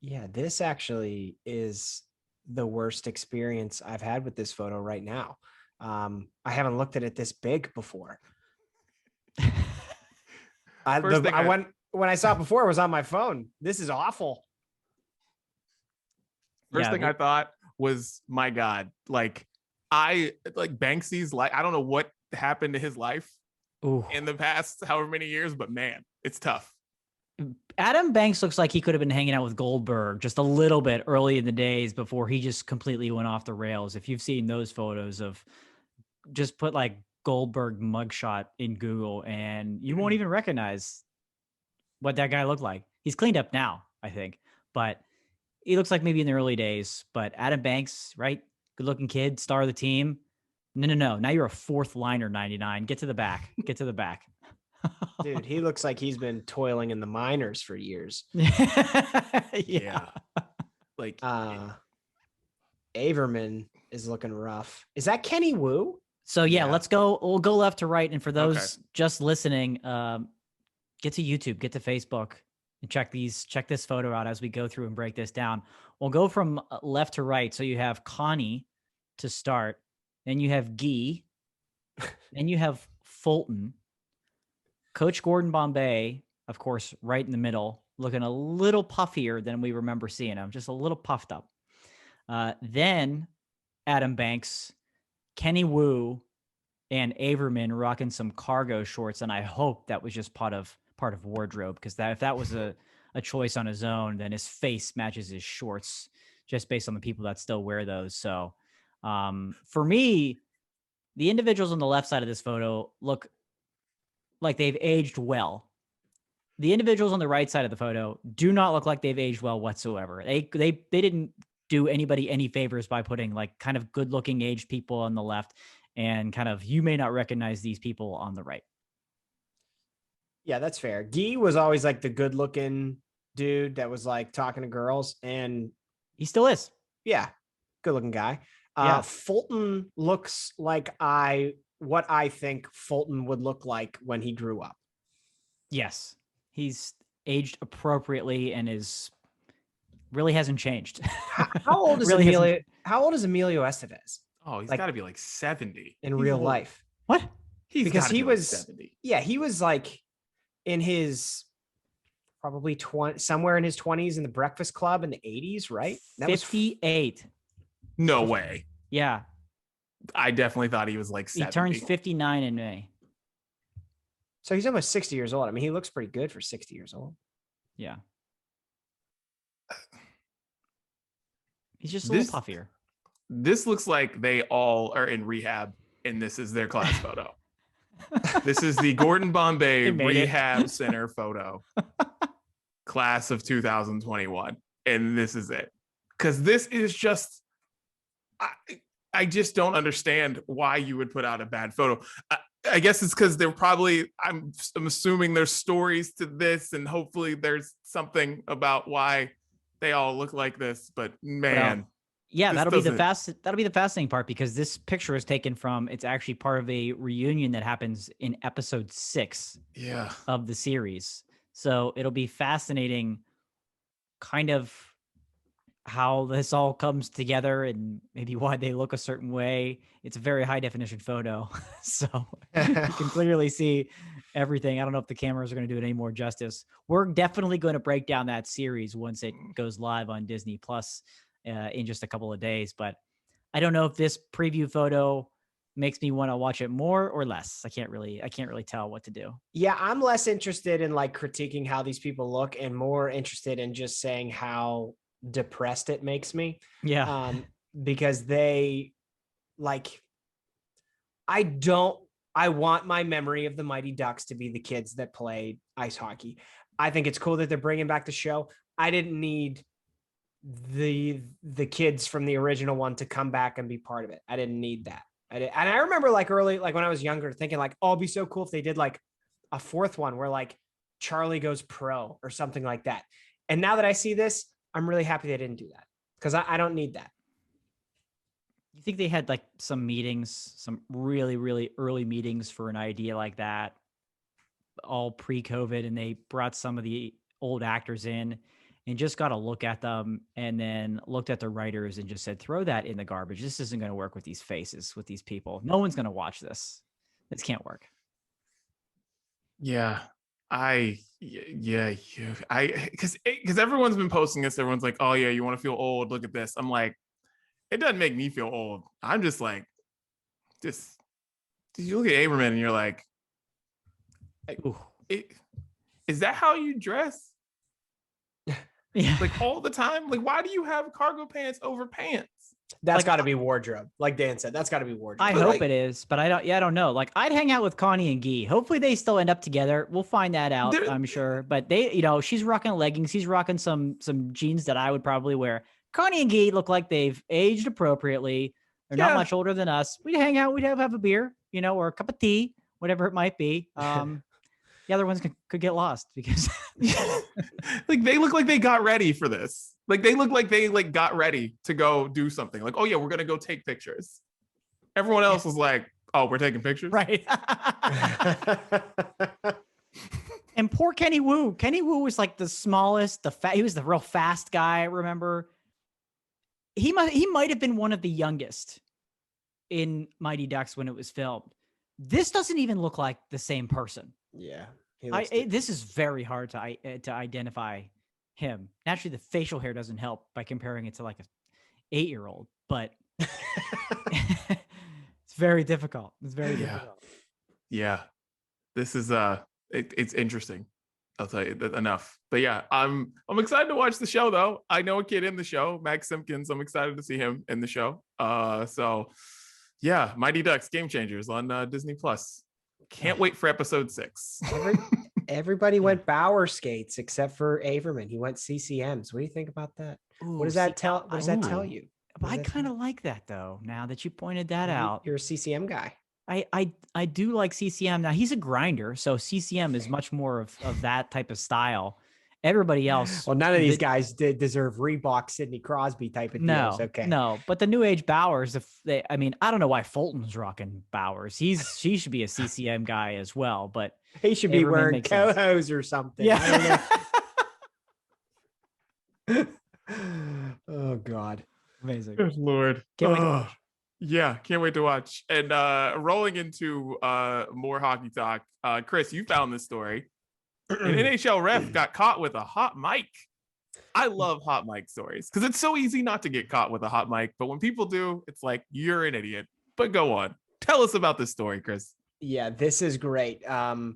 Yeah, this actually is the worst experience I've had with this photo right now. I haven't looked at it this big before. When I saw it before, it was on my phone. This is awful. First thing I thought was, my God, like Banksy's life. I don't know what happened to his life in the past however many years, but man, it's tough. Adam Banks looks like he could have been hanging out with Goldberg just a little bit early in the days before he just completely went off the rails. If you've seen those photos of, just put like Goldberg mugshot in Google and you won't even recognize what that guy looked like. He's cleaned up now, I think, but he looks like maybe in the early days. But Adam Banks, right? Good looking kid, star of the team. No. Now you're a fourth liner, 99. Get to the back. Get to the back. Dude, he looks like he's been toiling in the minors for years. Yeah. Like Averman is looking rough. Is that Kenny Wu? So let's go. We'll go left to right. And for those just listening, get to YouTube, get to Facebook, and check this photo out as we go through and break this down. We'll go from left to right. So you have Connie to start, then you have Guy, then you have Fulton, Coach Gordon Bombay, of course, right in the middle, looking a little puffier than we remember seeing him, just a little puffed up. Then Adam Banks, Kenny Wu, and Averman rocking some cargo shorts, and I hope that was just part of wardrobe, because if that was a choice on his own, then his face matches his shorts just based on the people that still wear those. So for me, the individuals on the left side of this photo look like they've aged well. The individuals on the right side of the photo do not look like they've aged well whatsoever. They didn't do anybody any favors by putting like kind of good looking aged people on the left, and kind of, you may not recognize these people on the right. Yeah, that's fair. Guy was always like the good looking dude that was like talking to girls, and he still is. Yeah. Good looking guy. Fulton looks like what I think Fulton would look like when he grew up. Yes, he's aged appropriately and really hasn't changed. How old is Really hasn't- Emilio? How old is Emilio Estevez Oh, he's Like- got to be like 70 in He's real old. life? What? He's Because gotta he be like was 70. Yeah, he was like in his probably 20, somewhere in his 20s in the Breakfast Club in the 80s, right? That was 58. No way. Yeah, I definitely thought he was like he 70. turns 59 in May. so he's almost 60 years old. I mean, he looks pretty good for 60 years old. Yeah. He's just a This- little puffier. This looks like they all are in rehab and this is their class photo. This is the Gordon Bombay They made it. Rehab Center photo, class of 2021. And this is it. Because this is just, I just don't understand why you would put out a bad photo. I guess it's because they're probably, I'm assuming there's stories to this and hopefully there's something about why they all look like this. But man. Yeah, This that'll be the fascinating part because this picture is taken from, it's actually part of a reunion that happens in episode 6 Yeah. of the series. So it'll be fascinating kind of how this all comes together and maybe why they look a certain way. It's a very high definition photo. So you can clearly see everything. I don't know if the cameras are going to do it any more justice. We're definitely going to break down that series once it goes live on Disney Plus in just a couple of days. But I don't know if this preview photo makes me want to watch it more or less. I can't really tell what to do. Yeah, I'm less interested in like critiquing how these people look and more interested in just saying how depressed it makes me. Yeah. Because they like, I want my memory of the Mighty Ducks to be the kids that played ice hockey. I think it's cool that they're bringing back the show. I didn't need the kids from the original one to come back and be part of it. I didn't need that. And I remember like early, like when I was younger, thinking like, oh, it'd be so cool if they did like a fourth one where like Charlie goes pro or something like that. And now that I see this, I'm really happy they didn't do that because I don't need that. You think they had like some meetings, some really, really early meetings for an idea like that, all pre-COVID, and they brought some of the old actors in and just got a look at them and then looked at the writers and just said, throw that in the garbage. This isn't going to work with these faces, with these people. No one's going to watch this. This can't work. Yeah. Because everyone's been posting this. Everyone's like, oh yeah, you want to feel old? Look at this. I'm like, it doesn't make me feel old. I'm just like, you look at Aberman and you're like, is that how you dress? Yeah. Like all the time? Like, why do you have cargo pants over pants? That's Like, got to be wardrobe. Like Dan said, that's got to be wardrobe. I But, hope like, it is, but I don't know. Like I'd hang out with Connie and Guy. Hopefully they still end up together. We'll find that out, I'm sure. But they, she's rocking leggings. He's rocking some jeans that I would probably wear. Connie and Guy look like they've aged appropriately. They're not much older than us. We'd hang out. We'd have a beer, or a cup of tea, whatever it might be. The other ones could get lost because like they look like they got ready for this. Like they look like they got ready to go do something. Like, oh yeah, we're gonna go take pictures. Everyone else was like, oh, we're taking pictures, right. And poor Kenny Wu. Kenny Wu was like the smallest, he was the real fast guy. I remember he might have been one of the youngest in Mighty Ducks when it was filmed. This doesn't even look like the same person. Yeah. This is very hard to identify him. Naturally, the facial hair doesn't help by comparing it to like a 8-year-old, but it's very difficult. It's very difficult. Yeah. This is it's interesting. I'll tell you that enough. But yeah, I'm excited to watch the show though. I know a kid in the show, Max Simpkins. I'm excited to see him in the show. So yeah, Mighty Ducks Game Changers on Disney Plus. Can't wait for episode 6. Everybody went Bauer skates except for Averman. He went CCMs. What do you think about that? What does that tell? What does that tell you? I kind of like that though. Now that you pointed that out, you're a CCM guy. I do like CCM. Now he's a grinder, so CCM is much more of that type of style. Everybody else, well, none of these guys deserve Reebok, Sidney Crosby type of deals. Okay, no, but the new age Bowers, I don't know why Fulton's rocking Bowers. She should be a CCM guy as well. But He should be Averman wearing makes sense. cohos or something. Yeah. Oh God. Amazing. Good Lord. Can't wait to Ugh. Yeah, can't wait to watch. And rolling into more hockey talk, Chris, you found this story. An NHL ref got caught with a hot mic. I love hot mic stories because it's so easy not to get caught with a hot mic, but when people do, it's like you're an idiot. But go on. Tell us about this story, Chris. Yeah, this is great. An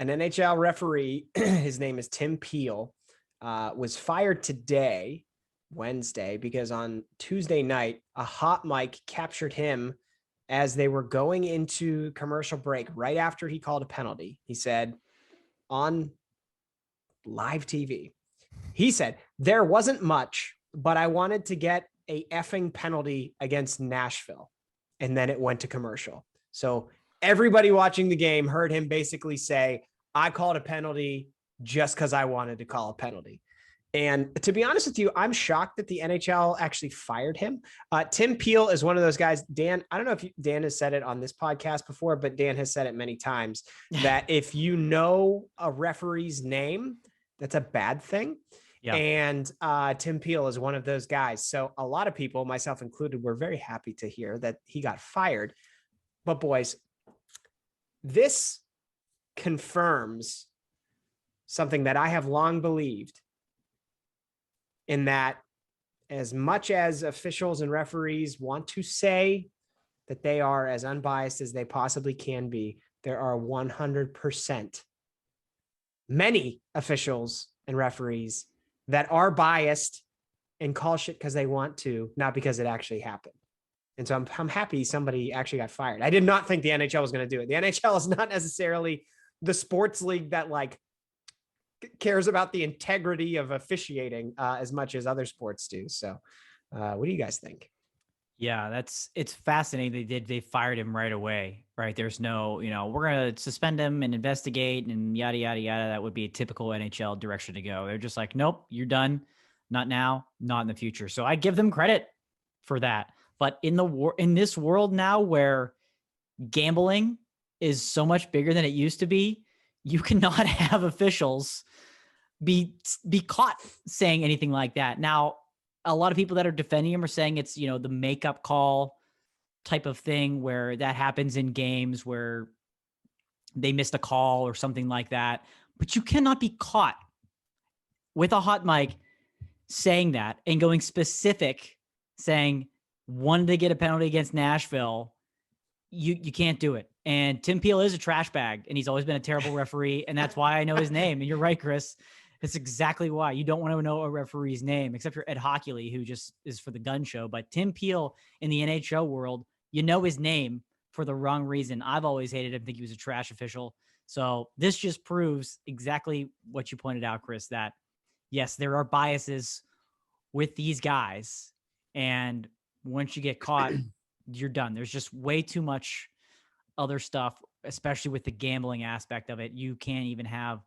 NHL referee, his name is Tim Peel, was fired today, Wednesday, because on Tuesday night, a hot mic captured him as they were going into commercial break right after he called a penalty. He said on live TV, he said, there wasn't much, but I wanted to get a effing penalty against Nashville. And then it went to commercial. So everybody watching the game heard him basically say, I called a penalty just because I wanted to call a penalty. And to be honest with you, I'm shocked that the NHL actually fired him. Tim Peel is one of those guys. Dan, I don't know if Dan has said it on this podcast before, but Dan has said it many times that if you know a referee's name, that's a bad thing. Yeah. And Tim Peel is one of those guys. So a lot of people, myself included, were very happy to hear that he got fired. But boys, this confirms something that I have long believed, in that as much as officials and referees want to say that they are as unbiased as they possibly can be, there are 100% many officials and referees that are biased and call shit because they want to, not because it actually happened. And so I'm happy somebody actually got fired. I did not think the NHL was going to do it. The NHL is not necessarily the sports league that like cares about the integrity of officiating as much as other sports do. So what do you guys think? Yeah, it's fascinating. They fired him right away, right? There's no, we're going to suspend him and investigate and yada, yada, yada. That would be a typical NHL direction to go. They're just like, nope, you're done. Not now, not in the future. So I give them credit for that. But in this world now where gambling is so much bigger than it used to be, you cannot have officials be caught saying anything like that. Now, a lot of people that are defending him are saying it's, the makeup call type of thing where that happens in games where they missed a call or something like that. But you cannot be caught with a hot mic saying that and going specific, saying wanted to get a penalty against Nashville. You can't do it. And Tim Peel is a trash bag, and he's always been a terrible referee. And that's why I know his name. And you're right, Chris. That's exactly why. You don't want to know a referee's name, except for Ed Hockley, who just is for the gun show. But Tim Peel in the NHL world, you know his name for the wrong reason. I've always hated him, think he was a trash official. So this just proves exactly what you pointed out, Chris, that yes, there are biases with these guys. And once you get caught, you're done. There's just way too much other stuff, especially with the gambling aspect of it. You can't even have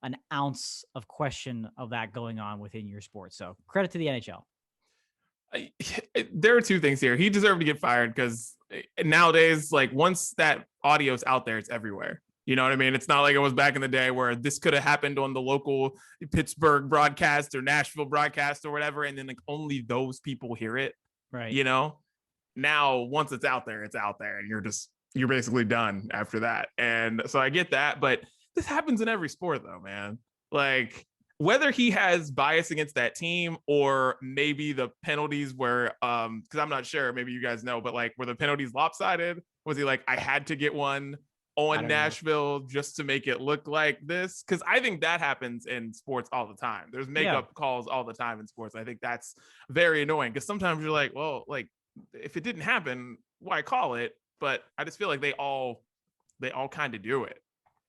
an ounce of question of that going on within your sport. So credit to the NHL. There are two things here. He deserved to get fired because nowadays, like once that audio's out there, it's everywhere. You know what I mean? It's not like it was back in the day where this could have happened on the local Pittsburgh broadcast or Nashville broadcast or whatever. And then like only those people hear it. Right. Now, once it's out there and you're basically done after that. And so I get that, but this happens in every sport though, man. Like whether he has bias against that team or maybe the penalties were, because I'm not sure, maybe you guys know, but like were the penalties lopsided? Was he like, I had to get one on Nashville just to make it look like this? Because I think that happens in sports all the time. There's makeup calls all the time in sports. I think that's very annoying because sometimes you're like, well, like if it didn't happen, why call it? But I just feel like they all kind of do it.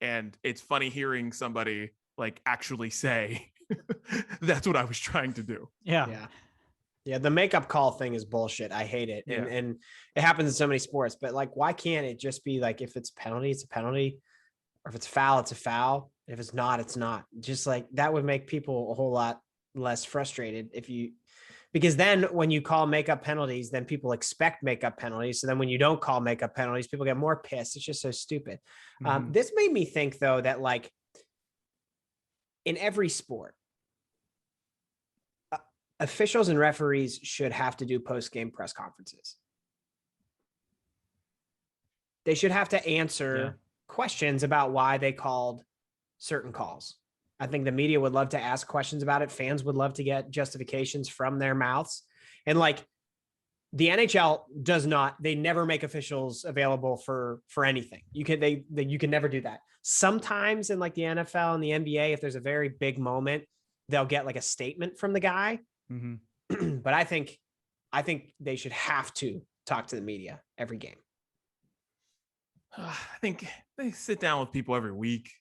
And it's funny hearing somebody like actually say that's what I was trying to do. Yeah. The makeup call thing is bullshit. I hate it. Yeah. And it happens in so many sports, but like, why can't it just be like, if it's a penalty, it's a penalty, or if it's a foul, it's a foul. If it's not, it's not. Just like that would make people a whole lot less frustrated Because then when you call makeup penalties, then people expect makeup penalties. So then when you don't call makeup penalties, people get more pissed. It's just so stupid. This made me think, though, that like in every sport, officials and referees should have to do post-game press conferences. They should have to answer questions about why they called certain calls. I think the media would love to ask questions about it. Fans would love to get justifications from their mouths. And like the NHL does not, they never make officials available for anything. You can never do that. Sometimes in like the NFL and the NBA, if there's a very big moment, they'll get like a statement from the guy. But I think they should have to talk to the media every game. I think they sit down with people every week.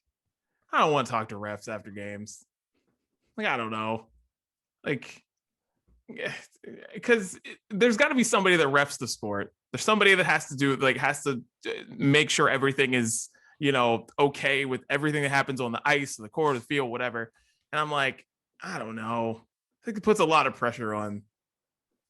I don't want to talk to refs after games. Like, I don't know. Like, because there's got to be somebody that refs the sport. There's somebody that has to make sure everything is, okay with everything that happens on the ice, the court, the field, whatever. And I'm like, I don't know. I think it puts a lot of pressure on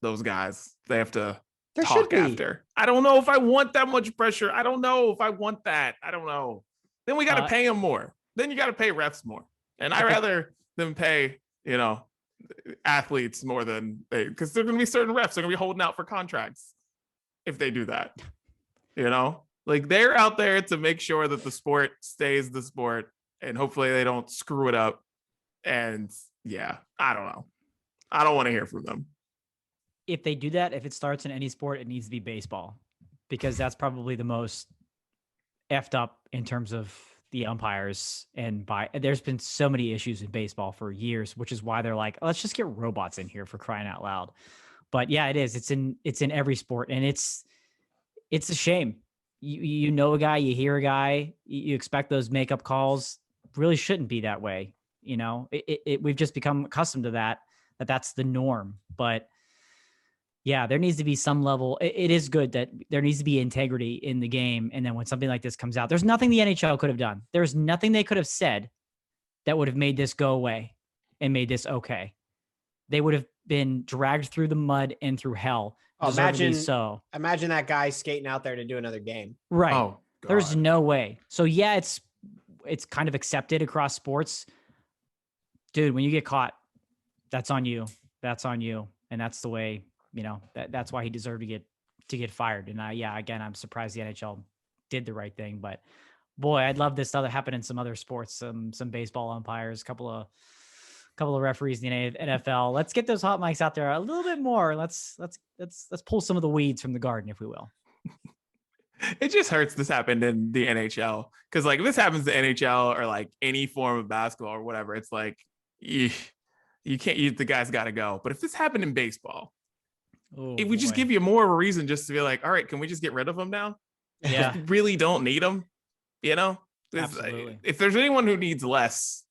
those guys. They have to talk after. I don't know if I want that much pressure. I don't know if I want that. I don't know. Then we got to pay them more. Then you got to pay refs more. And I rather them pay, athletes more than because there are going to be certain refs that are going to be holding out for contracts if they do that. Like they're out there to make sure that the sport stays the sport and hopefully they don't screw it up. And I don't know. I don't want to hear from them. If they do that, if it starts in any sport, it needs to be baseball because that's probably the most effed up in terms of the umpires and there's been so many issues in baseball for years, which is why they're like, let's just get robots in here for crying out loud. But yeah, it is. It's in every sport. And it's a shame. You know a guy, you hear a guy, you expect those makeup calls. Really shouldn't be that way. We've just become accustomed to that's the norm. But yeah, there needs to be some level. It is good that there needs to be integrity in the game. And then when something like this comes out, there's nothing the NHL could have done. There's nothing they could have said that would have made this go away and made this okay. They would have been dragged through the mud and through hell. Imagine that guy skating out there to do another game. Right. Oh, there's no way. So yeah, it's kind of accepted across sports. Dude, when you get caught, that's on you. That's on you. And that's the way, that's why he deserved to get fired. And again, I'm surprised the NHL did the right thing, but boy, I'd love this stuff to happen in some other sports, some baseball umpires, couple of referees in the NFL. Let's get those hot mics out there a little bit more. Let's pull some of the weeds from the garden, if we will. It just hurts this happened in the NHL. Cause like if this happens to NHL or like any form of basketball or whatever, it's like, you can't, the guy's got to go. But if this happened in baseball, it would just give you more of a reason just to be like, all right, can we just get rid of him now? Yeah. We really don't need him. Absolutely. If there's anyone who needs less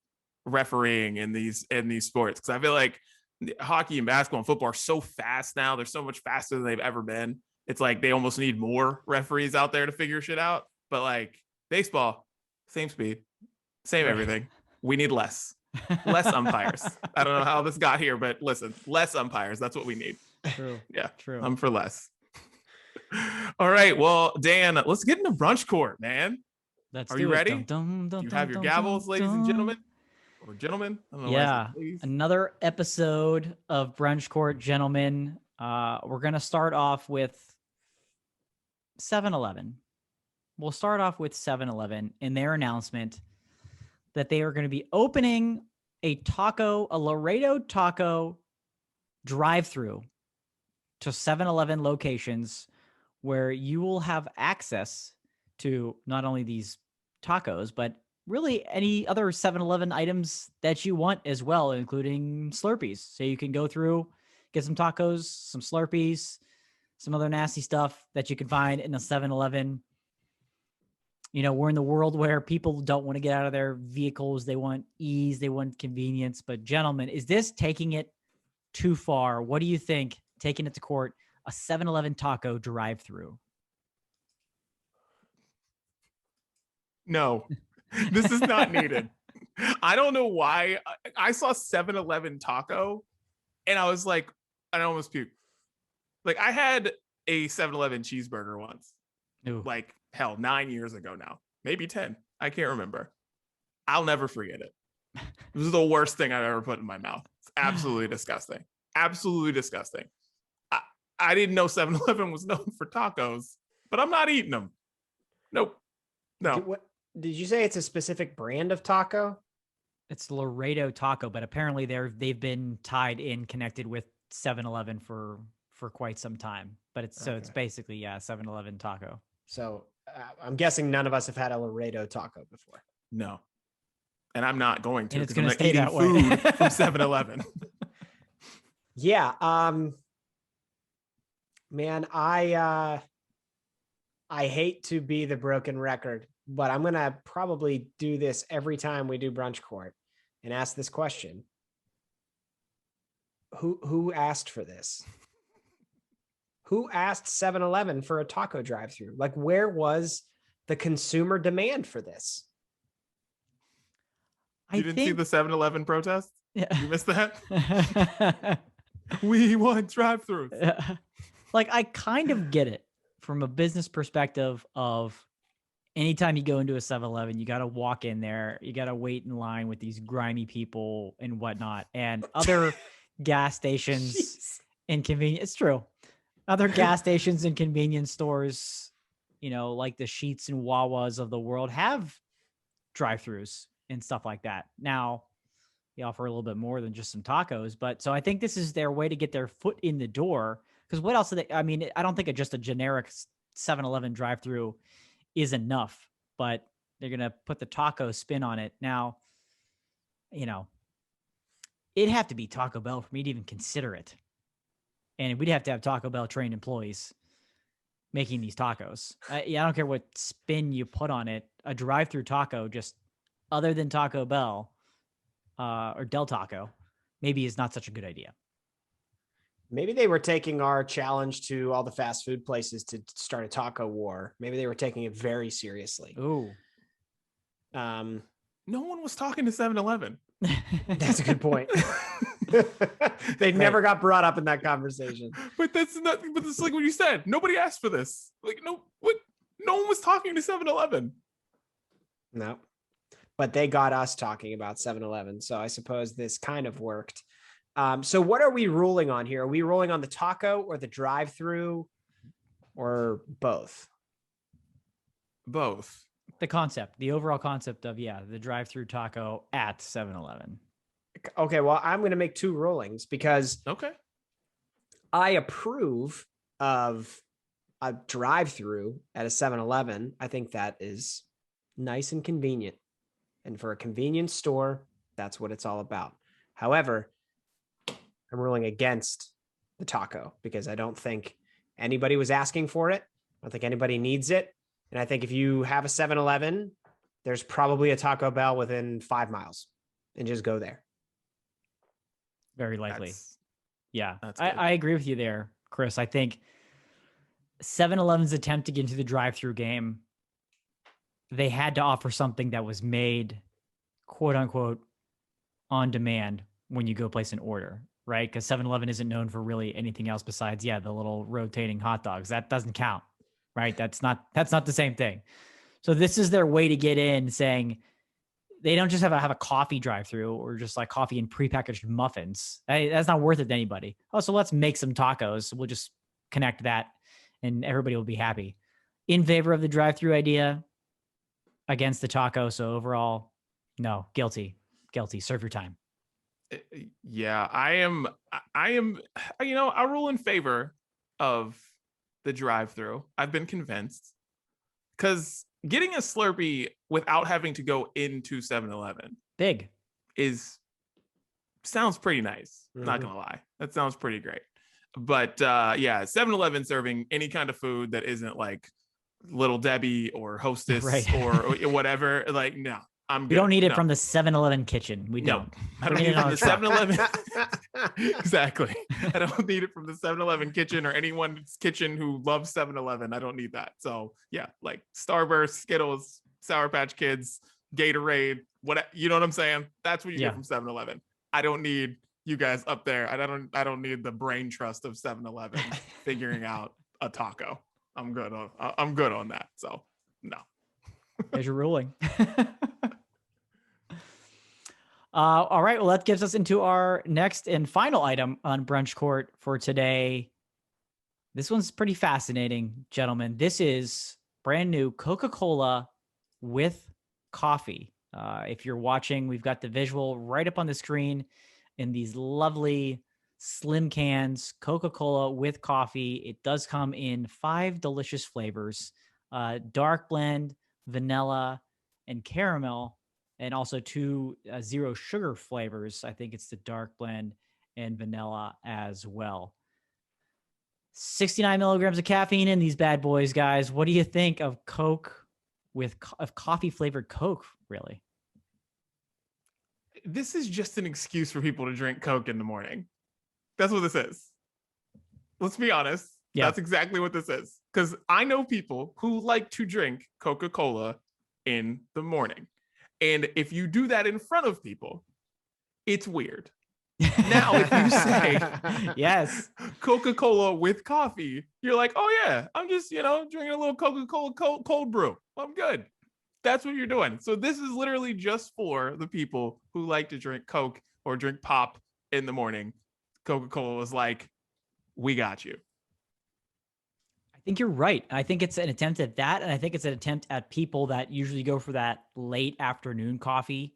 refereeing in these sports, because I feel like hockey and basketball and football are so fast now. They're so much faster than they've ever been. It's like they almost need more referees out there to figure shit out. But like baseball, same speed, same everything. We need less umpires. I don't know how this got here, but listen, less umpires. That's what we need. True. Yeah. True. I'm for less. All right. Well, Dan, let's get into Brunch Court, man. Are you ready? Do you have your gavels, ladies and gentlemen? Or gentlemen? I don't know. Yeah. Another episode of Brunch Court, gentlemen. We're going to start off with 7-Eleven. We'll start off with 7-Eleven in their announcement that they are going to be opening a Laredo Taco Drive Thru to 7-Eleven locations where you will have access to not only these tacos, but really any other 7-Eleven items that you want as well, including Slurpees. So you can go through, get some tacos, some Slurpees, some other nasty stuff that you can find in a 7-Eleven. We're in the world where people don't want to get out of their vehicles. They want ease. They want convenience. But gentlemen, is this taking it too far? What do you think? Taking it to court, a 7-Eleven taco drive-through. No, this is not needed. I don't know why. I saw 7-Eleven taco and I was like, I almost puked. Like I had a 7-Eleven cheeseburger once. Ooh. Like hell, 9 years ago now, maybe 10. I can't remember. I'll never forget it. It was the worst thing I've ever put in my mouth. It's absolutely disgusting. Absolutely disgusting. I didn't know 7-Eleven was known for tacos, but I'm not eating them. Nope. No. Did you say it's a specific brand of taco? It's Laredo Taco, but apparently they've been connected with 7-Eleven for quite some time. But it's basically 7-Eleven taco. So I'm guessing none of us have had a Laredo taco before. No. And I'm not going to. And it's going to stay eating that way. Food from 7-Eleven. Yeah. Man, I hate to be the broken record, but I'm going to probably do this every time we do Brunch Court and ask this question. Who asked for this? Who asked 7-Eleven for a taco drive-thru? Like, where was the consumer demand for this? You didn't see the 7-Eleven protest? Yeah. You missed that? We want drive-thrus. Like, I kind of get it from a business perspective of anytime you go into a 7-Eleven, you got to walk in there, you got to wait in line with these grimy people and whatnot, and other gas stations and convenience. It's true. Other gas stations and convenience stores, like the Sheetz and Wawas of the world have drive-thrus and stuff like that. Now, they offer a little bit more than just some tacos, but so I think this is their way to get their foot in the door. Because what else? I don't think just a generic 7-Eleven drive-thru is enough, but they're going to put the taco spin on it. Now, it'd have to be Taco Bell for me to even consider it. And we'd have to have Taco Bell trained employees making these tacos. I don't care what spin you put on it. A drive-thru taco, just other than Taco Bell or Del Taco, maybe is not such a good idea. Maybe they were taking our challenge to all the fast food places to start a taco war. Maybe they were taking it very seriously. Ooh. No one was talking to 7-Eleven. That's a good point. They never got brought up in that conversation. But it's like what you said. Nobody asked for this. Like, no one was talking to 7-Eleven. No. But they got us talking about 7-Eleven. So I suppose this kind of worked. So what are we ruling on here? Are we rolling on the taco or the drive-thru or both? Both. The overall concept of, the drive-thru taco at 7-Eleven. Okay, well, I'm going to make two rulings because I approve of a drive-thru at a 7-Eleven. I think that is nice and convenient. And for a convenience store, that's what it's all about. However, I'm ruling against the taco because I don't think anybody was asking for it. I don't think anybody needs it. And I think if you have a 7-Eleven, there's probably a Taco Bell within 5 miles, and just go there. Very likely. I agree with you there, Chris. I think 7-Eleven's attempt to get into the drive-thru game, they had to offer something that was made, quote unquote, on demand when you go place an order, right? Because 7-Eleven isn't known for really anything else besides, the little rotating hot dogs. That doesn't count, right? That's not the same thing. So this is their way to get in, saying they don't just have a coffee drive-thru or just like coffee and prepackaged muffins. That's not worth it to anybody. Oh, so let's make some tacos. We'll just connect that and everybody will be happy. In favor of the drive-thru idea, against the taco. So overall, no, guilty. Serve your time. Yeah, I am, I'll rule in favor of the drive-thru. I've been convinced because getting a Slurpee without having to go into 7-Eleven sounds pretty nice. Mm-hmm. Not gonna lie, that sounds pretty great. But 7-Eleven serving any kind of food that isn't like Little Debbie or Hostess or whatever, like, no, I'm good. We don't need it from the 7-Eleven kitchen. We don't. I don't need it from the 7-Eleven. Exactly. I don't need it from the 7-Eleven kitchen or anyone's kitchen who loves 7-Eleven. I don't need that. So like Starburst, Skittles, Sour Patch Kids, Gatorade, you know what I'm saying? That's what you get from 7-Eleven. I don't need you guys up there. I don't need the brain trust of 7-Eleven figuring out a taco. I'm good on that. So no. There's your ruling. All right. Well, that gives us into our next and final item on Brunch Court for today. This one's pretty fascinating, gentlemen. This is brand new Coca-Cola with coffee. If you're watching, we've got the visual right up on the screen in these lovely slim cans, Coca-Cola with coffee. It does come in 5 delicious flavors, dark blend, vanilla, and caramel, and also 2 zero sugar flavors. I think it's the dark blend and vanilla as well. 69 milligrams of caffeine in these bad boys, guys. What do you think of Coke of coffee flavored Coke, really? This is just an excuse for people to drink Coke in the morning. That's what this is. Let's be honest. Yeah. That's exactly what this is. Because I know people who like to drink Coca-Cola in the morning. And if you do that in front of people, it's weird. Now, if you say, yes, Coca-Cola with coffee, you're like, oh yeah, I'm just, drinking a little Coca-Cola cold brew. I'm good. That's what you're doing. So this is literally just for the people who like to drink Coke or drink pop in the morning. Coca-Cola was like, we got you. I think you're right. I think it's an attempt at that. And I think it's an attempt at people that usually go for that late afternoon coffee,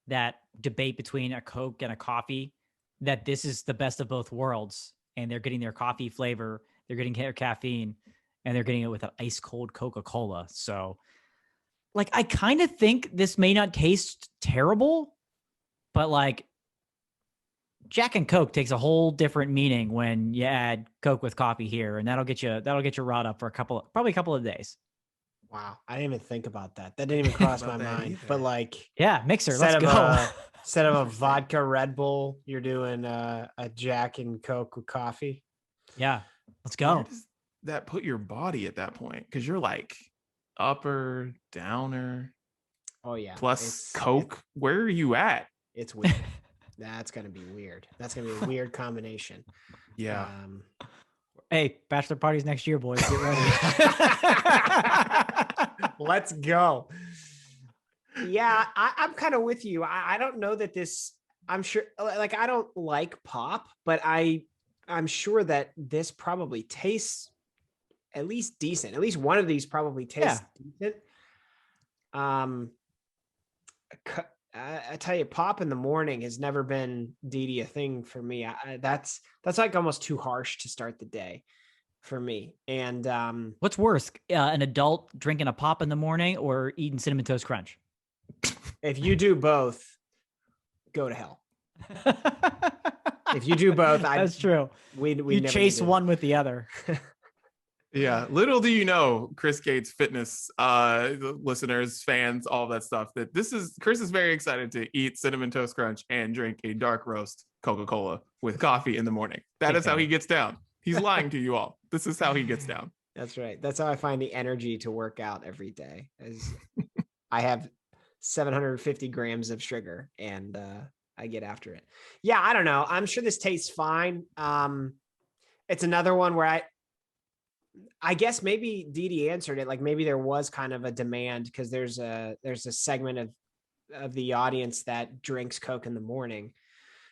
that debate between a Coke and a coffee, that this is the best of both worlds. And they're getting their coffee flavor, they're getting their caffeine, and they're getting it with an ice cold Coca-Cola. So like, I kind of think this may not taste terrible, but like Jack and Coke takes a whole different meaning when you add Coke with coffee here, and that'll get you riled up for probably a couple of days. Wow, I didn't even think about that. That didn't even cross my mind. Either. But like, yeah, mixer. Let's go. Instead of a vodka Red Bull, you're doing a Jack and Coke with coffee. Yeah, let's go. Where does that put your body at that point? Because you're like upper, downer. Oh yeah. Plus Coke. Where are you at? It's weird. That's gonna be weird. That's gonna be a weird combination. Yeah. Hey, bachelor parties next year, boys. Get ready. Let's go. Yeah, I'm kind of with you. I don't know that this. I'm sure. Like, I don't like pop, but I'm sure that this probably tastes at least decent. At least one of these probably tastes decent. I tell you, pop in the morning has never been a thing for me. That's like almost too harsh to start the day for me. And what's worse, an adult drinking a pop in the morning or eating Cinnamon Toast Crunch? If you do both, go to hell. If you do both, that's true. We chase one with the other. Yeah. Little do you know, Chris Gates fitness listeners, fans, all that stuff, that Chris is very excited to eat Cinnamon Toast Crunch and drink a dark roast Coca-Cola with coffee in the morning. That is how he gets down. He's lying to you all. This is how he gets down. That's right. That's how I find the energy to work out every day. I have 750 grams of sugar and I get after it. Yeah, I don't know. I'm sure this tastes fine. It's another one where I guess maybe Didi answered it. Like, maybe there was kind of a demand because there's a segment of the audience that drinks Coke in the morning.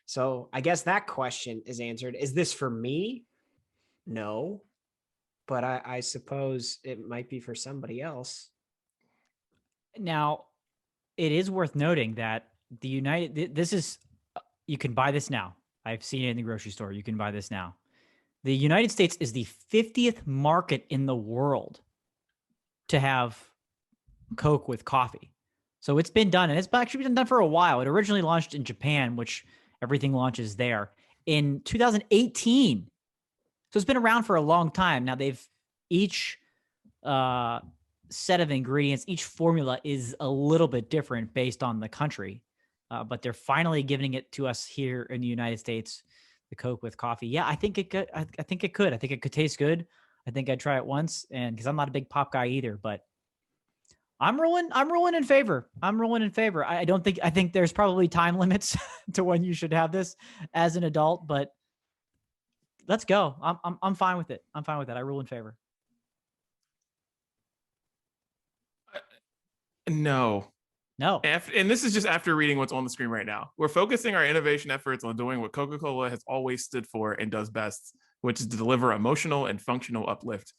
So I guess that question is answered. Is this for me? No, but I suppose it might be for somebody else. Now, it is worth noting that you can buy this now. I've seen it in the grocery store. You can buy this now. The United States is the 50th market in the world to have Coke with coffee. So it's been done, and it's actually been done for a while. It originally launched in Japan, which everything launches there, in 2018. So it's been around for a long time. Now, each set of ingredients, each formula is a little bit different based on the country, but they're finally giving it to us here in the United States. The Coke with coffee. Yeah, I think it could. I think it could taste good. I think I'd try it once, and because I'm not a big pop guy either, but I'm rolling in favor. I think there's probably time limits to when you should have this as an adult, but let's go. I'm fine with it. I'm fine with that. I rule in favor. No. And this is just after reading what's on the screen right now. We're focusing our innovation efforts on doing what Coca-Cola has always stood for and does best, which is to deliver emotional and functional uplift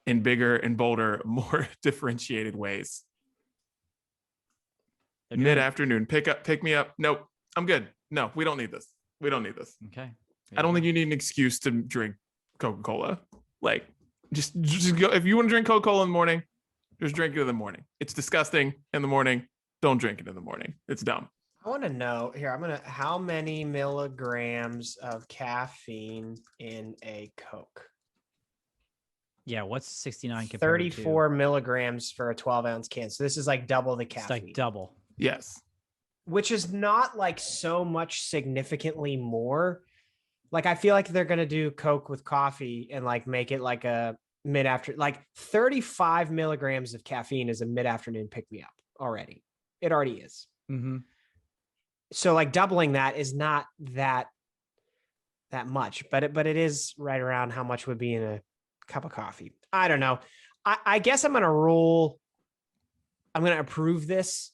in bigger and bolder, more differentiated ways. Mid-afternoon, pick me up. Nope, I'm good. No, we don't need this. Okay. I don't think you need an excuse to drink Coca-Cola. Like, just go. If you want to drink Coca-Cola in the morning, just drink it in the morning. It's disgusting in the morning. Don't drink it in the morning. It's dumb. I want to know here. How many milligrams of caffeine in a Coke? Yeah, what's 69 compared 34 milligrams for a 12-ounce can. So this is like double the caffeine. It's like double. Yes. Which is not like so much significantly more. Like, I feel like they're going to do Coke with coffee and like make it like a mid-afternoon, like 35 milligrams of caffeine is a mid-afternoon pick-me-up already. It already is. Mm-hmm. So like doubling that is not that much, but it is right around how much would be in a cup of coffee. I don't know. I guess I'm going to approve this.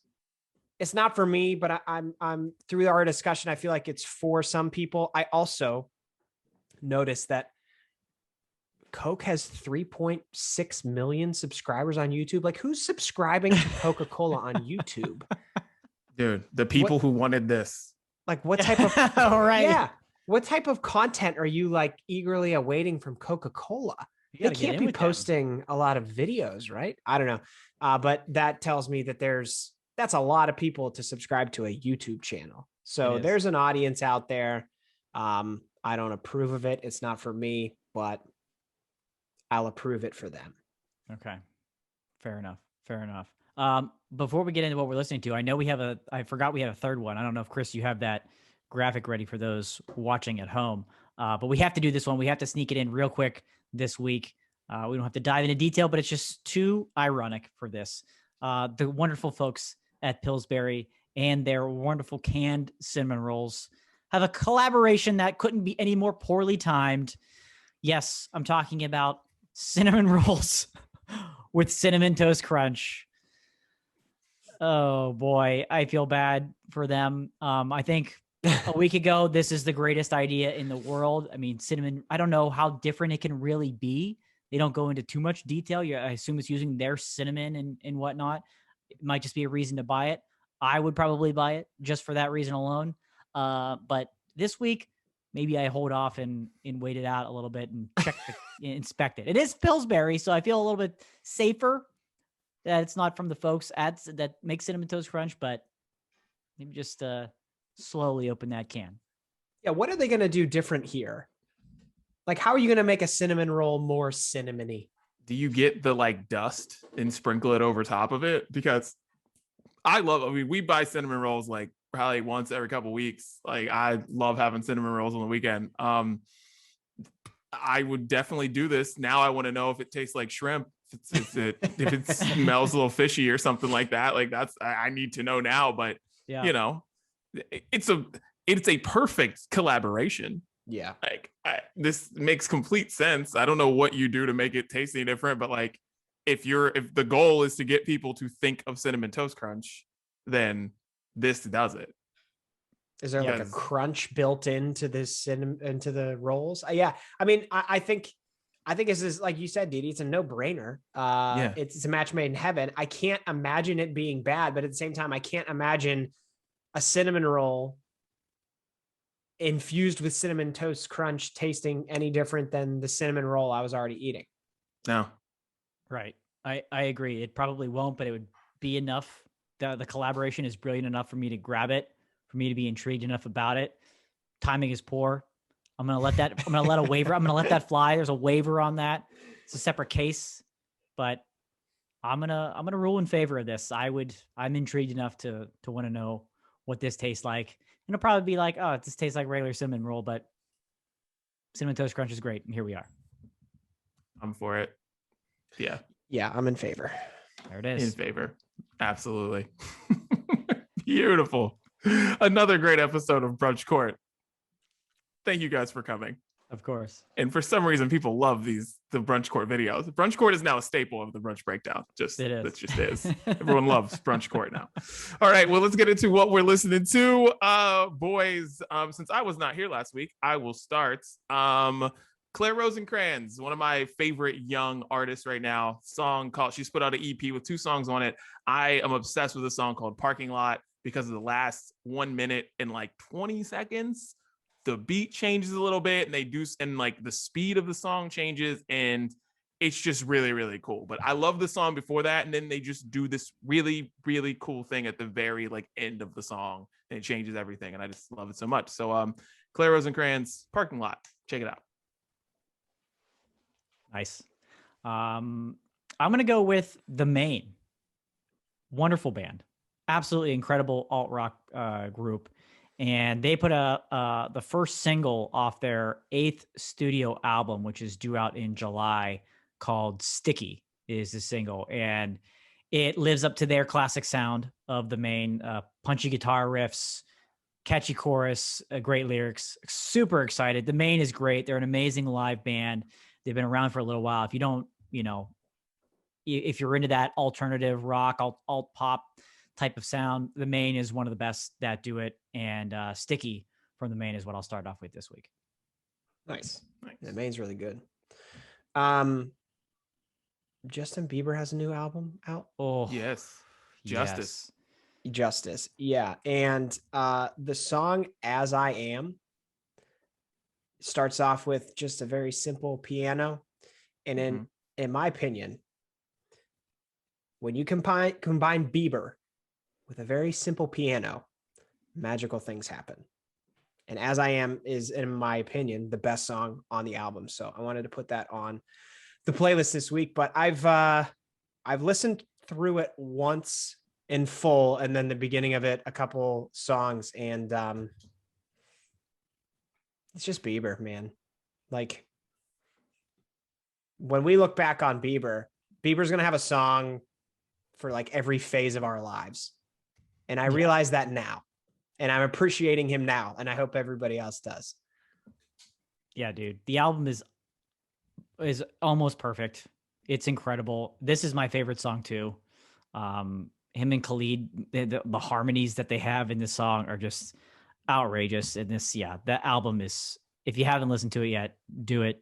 It's not for me, but I'm through our discussion, I feel like it's for some people. I also noticed that Coke has 3.6 million subscribers on YouTube. Like, who's subscribing to Coca-Cola on YouTube? Dude, the people who wanted this. Like, what type of all right. Yeah. What type of content are you like eagerly awaiting from Coca-Cola? They can't be posting a lot of videos, right? I don't know. But that tells me that that's a lot of people to subscribe to a YouTube channel. So there's an audience out there. I don't approve of it. It's not for me, but I'll approve it for them. Okay. Fair enough. Before we get into what we're listening to, I know I forgot we had a third one. I don't know if Chris, you have that graphic ready for those watching at home. But we have to do this one. We have to sneak it in real quick this week. We don't have to dive into detail, but it's just too ironic for this. The wonderful folks at Pillsbury and their wonderful canned cinnamon rolls have a collaboration that couldn't be any more poorly timed. Yes, I'm talking about cinnamon rolls with Cinnamon Toast Crunch. Oh boy, I feel bad for them. I think a week ago, this is the greatest idea in the world. I mean, cinnamon, I don't know how different it can really be. They don't go into too much detail. I assume it's using their cinnamon and whatnot. It might just be a reason to buy it. I would probably buy it just for that reason alone. But this week, maybe I hold off and wait it out a little bit and inspect it. It is Pillsbury, so I feel a little bit safer that it's not from the folks that make Cinnamon Toast Crunch, but maybe just slowly open that can. Yeah, what are they going to do different here? Like, how are you going to make a cinnamon roll more cinnamony? Do you get the like dust and sprinkle it over top of it? Because we buy cinnamon rolls like probably once every couple of weeks. Like, I love having cinnamon rolls on the weekend. I would definitely do this. Now I want to know if it tastes like shrimp, if it smells a little fishy or something like that. Like, I need to know now, but you know, it's a perfect collaboration. Yeah. Like, this makes complete sense. I don't know what you do to make it taste any different, but like, if the goal is to get people to think of Cinnamon Toast Crunch, then this does it. Is there like a crunch built into this into the rolls? Yeah. I mean, I think this is, like you said, Didi, it's a no-brainer. It's a match made in heaven. I can't imagine it being bad, but at the same time, I can't imagine a cinnamon roll infused with Cinnamon Toast Crunch tasting any different than the cinnamon roll I was already eating. No. Right. I agree. It probably won't, but it would be enough. The collaboration is brilliant enough for me to grab it, for me to be intrigued enough about it. Timing is poor. I'm going to let that fly. There's a waiver on that. It's a separate case, but I'm going to rule in favor of this. I'm intrigued enough to want to know what this tastes like. And it'll probably be like, oh, it just tastes like regular cinnamon roll, but Cinnamon Toast Crunch is great. And here we are. I'm for it. Yeah. Yeah, I'm in favor. There it is. In favor. Absolutely. Beautiful. Another great episode of Brunch Court. Thank you guys for coming. Of course. And for some reason, people love the Brunch Court videos. Brunch Court is now a staple of the Brunch Breakdown. It is. That just is. Everyone loves Brunch Court now. All right, well, let's get into what we're listening to. Boys, since I was not here last week, I will start. Claire Rosencrans, one of my favorite young artists right now. She's put out an EP with 2 songs on it. I am obsessed with a song called Parking Lot because of the last 1 minute and like 20 seconds. The beat changes a little bit and like the speed of the song changes, and it's just really, really cool. But I love the song before that, and then they just do this really, really cool thing at the very like end of the song, and it changes everything, and I just love it so much. So Claire Rosencrans, Parking Lot, check it out. Nice. I'm gonna go with The Maine. Wonderful band, absolutely incredible alt rock group. And they put the first single off their 8th studio album, which is due out in July, called Sticky is the single. And it lives up to their classic sound of The Maine, punchy guitar riffs, catchy chorus, great lyrics. Super excited. The Maine is great. They're an amazing live band. They've been around for a little while. If you don't, if you're into that alternative rock, alt pop type of sound, The Maine is one of the best that do it. And Sticky from The Maine is what I'll start off with this week. Nice. The Maine's really good. Justin Bieber has a new album out. Oh yes. Justice. Yeah. And the song As I Am starts off with just a very simple piano. And in my opinion, when you combine Bieber with a very simple piano, magical things happen. And As I Am is, in my opinion, the best song on the album. So I wanted to put that on the playlist this week, but I've listened through it once in full, and then the beginning of it, a couple songs, and it's just Bieber, man. Like, when we look back on Bieber's going to have a song for like every phase of our lives. And I realize that now, and I'm appreciating him now, and I hope everybody else does. Yeah, dude. The album is almost perfect. It's incredible. This is my favorite song too. Him and Khalid, the harmonies that they have in this song are just outrageous. And that album is, if you haven't listened to it yet, do it.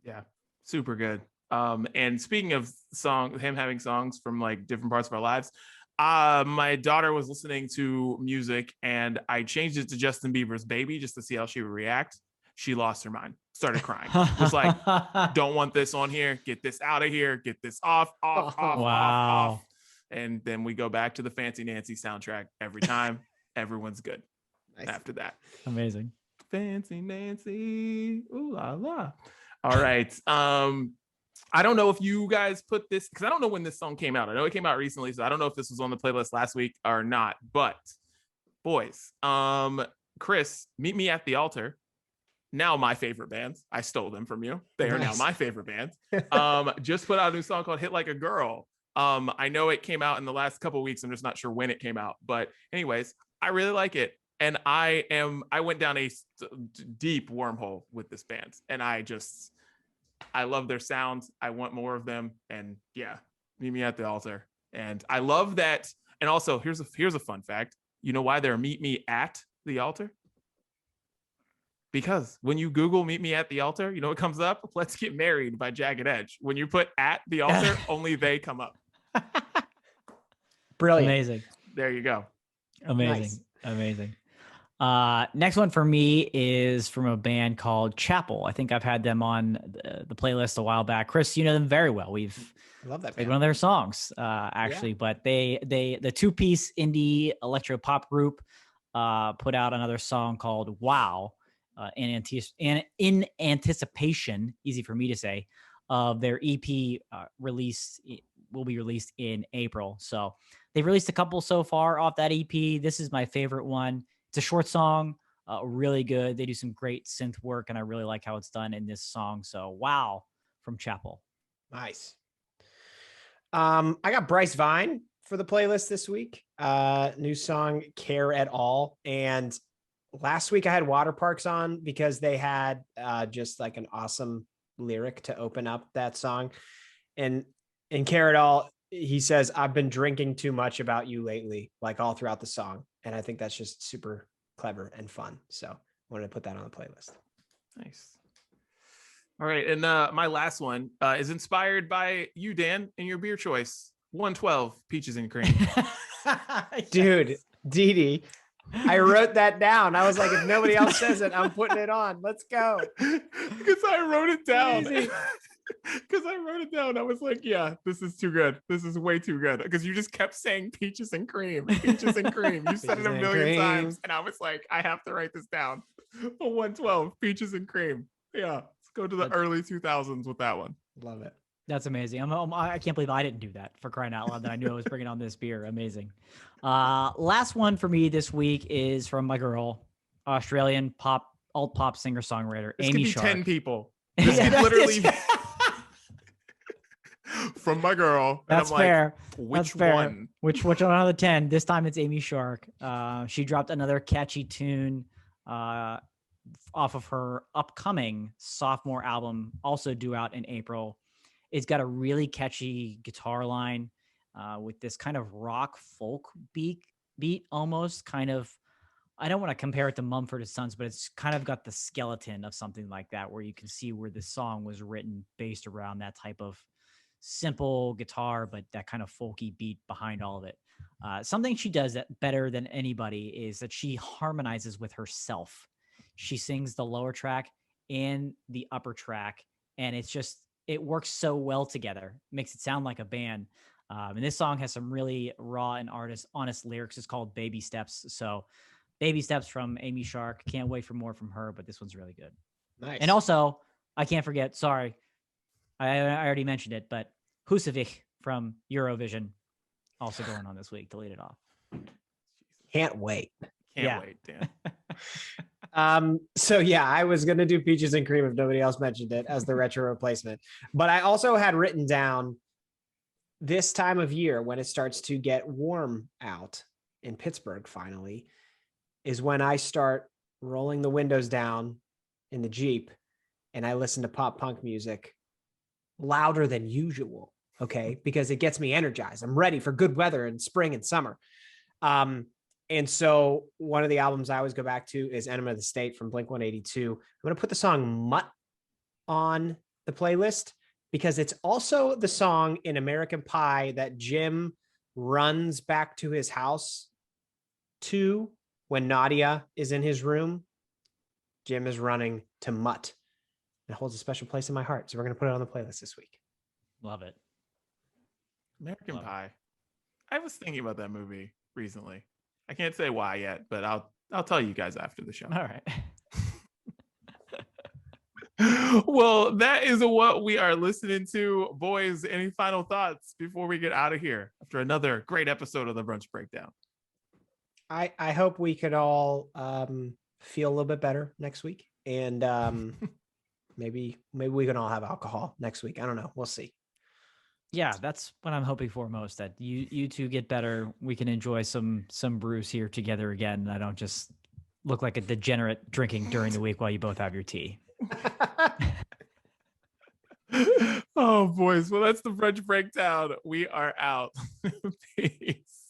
Yeah, super good. And speaking of him having songs from like different parts of our lives, my daughter was listening to music and I changed it to Justin Bieber's Baby just to see how she would react. She lost her mind, started crying. Was like, don't want this on here. Get this out of here. Get this off. Wow. And then we go back to the Fancy Nancy soundtrack every time. Everyone's good. Nice. After that. Amazing. Fancy Nancy. Ooh la la. All right. I don't know if you guys put this, because I don't know when this song came out. I know it came out recently, so I don't know if this was on the playlist last week or not. But boys, Chris, Meet Me at the Altar. Now my favorite band. I stole them from you. They are now my favorite band. Just put out a new song called Hit Like a Girl. I know it came out in the last couple of weeks. I'm just not sure when it came out. But anyways, I really like it. And I went down a deep wormhole with this band. And I love their sound. I want more of them. And yeah, Meet Me at the Altar. And I love that. And also, here's a fun fact. You know why they're Meet Me at the Altar? Because when you Google Meet Me at the Altar, you know what comes up? Let's Get Married by Jagged Edge. When you put at the altar, only they come up. Brilliant. Amazing. There you go. Amazing. Nice. Amazing. Next one for me is from a band called Chapel. I think I've had them on the playlist a while back. Chris, you know them very well. I love that played band. one of their songs, actually. Yeah. But the 2-piece indie electro pop group put out another song called Wow, in anticipation, easy for me to say, of their EP will be released in April. So they've released a couple so far off that EP. This is my favorite one. It's a short song, really good. They do some great synth work, and I really like how it's done in this song. So, Wow from Chapel. Nice. I got Bryce Vine for the playlist this week. New song, Care at All. And last week I had Water Parks on because they had just like an awesome lyric to open up that song. And in Care at All, he says, I've been drinking too much about you lately, like all throughout the song. And I think that's just super clever and fun. So I wanted to put that on the playlist. Nice. All right. And my last one is inspired by you, Dan, and your beer choice. 112 Peaches and Cream. Dude, Didi, I wrote that down. I was like, if nobody else says it, I'm putting it on. Let's go. Because I wrote it down. Because I wrote it down. I was like, yeah, this is too good. This is way too good. Because you just kept saying peaches and cream. Peaches and cream. You said it a million times. And I was like, I have to write this down. 112 Peaches and Cream. Yeah. Let's go to the early 2000s with that one. Love it. That's amazing. I can't believe I didn't do that, for crying out loud, that I knew I was bringing on this beer. Amazing. Last one for me this week is from my girl, Australian alt pop singer songwriter Amy Shark. 10 people. This could literally from my girl. That's and I'm fair. Like, which That's fair. one? Which one out of the 10? This time it's Amy Shark. She dropped another catchy tune off of her upcoming sophomore album, also due out in April. It's got a really catchy guitar line with this kind of rock folk beat almost kind of. I don't want to compare it to Mumford & Sons, but it's kind of got the skeleton of something like that, where you can see where the song was written based around that type of simple guitar, but that kind of folky beat behind all of it. Something she does that better than anybody is that she harmonizes with herself. She sings the lower track and the upper track, and it works so well together. Makes it sound like a band. And this song has some really raw and honest lyrics. It's called Baby Steps. So Baby Steps from Amy Shark. Can't wait for more from her, but this one's really good. Nice. And also, I can't forget, sorry, I already mentioned it, but Husavik from Eurovision also going on this week to lead it off. Can't wait. Can't wait, Dan. So yeah, I was gonna do Peaches and Cream if nobody else mentioned it as the retro replacement. But I also had written down this time of year when it starts to get warm out in Pittsburgh finally is when I start rolling the windows down in the Jeep and I listen to pop punk music louder than usual. Okay. Because it gets me energized. I'm ready for good weather in spring and summer. And so one of the albums I always go back to is Enema of the State from Blink-182. I'm going to put the song Mutt on the playlist because it's also the song in American Pie that Jim runs back to his house to when Nadia is in his room. Jim is running to Mutt. It holds a special place in my heart. So we're going to put it on the playlist this week. Love it. American Pie. I was thinking about that movie recently. I can't say why yet, but I'll tell you guys after the show. All right. Well, that is what we are listening to. Boys, any final thoughts before we get out of here after another great episode of the Brunch Breakdown? I hope we could all feel a little bit better next week. And maybe we can all have alcohol next week. I don't know. We'll see. Yeah, that's what I'm hoping for most, that you two get better. We can enjoy some brews here together again. And I don't just look like a degenerate drinking during the week while you both have your tea. Oh, boys. Well, that's the Brunch Breakdown. We are out. Peace.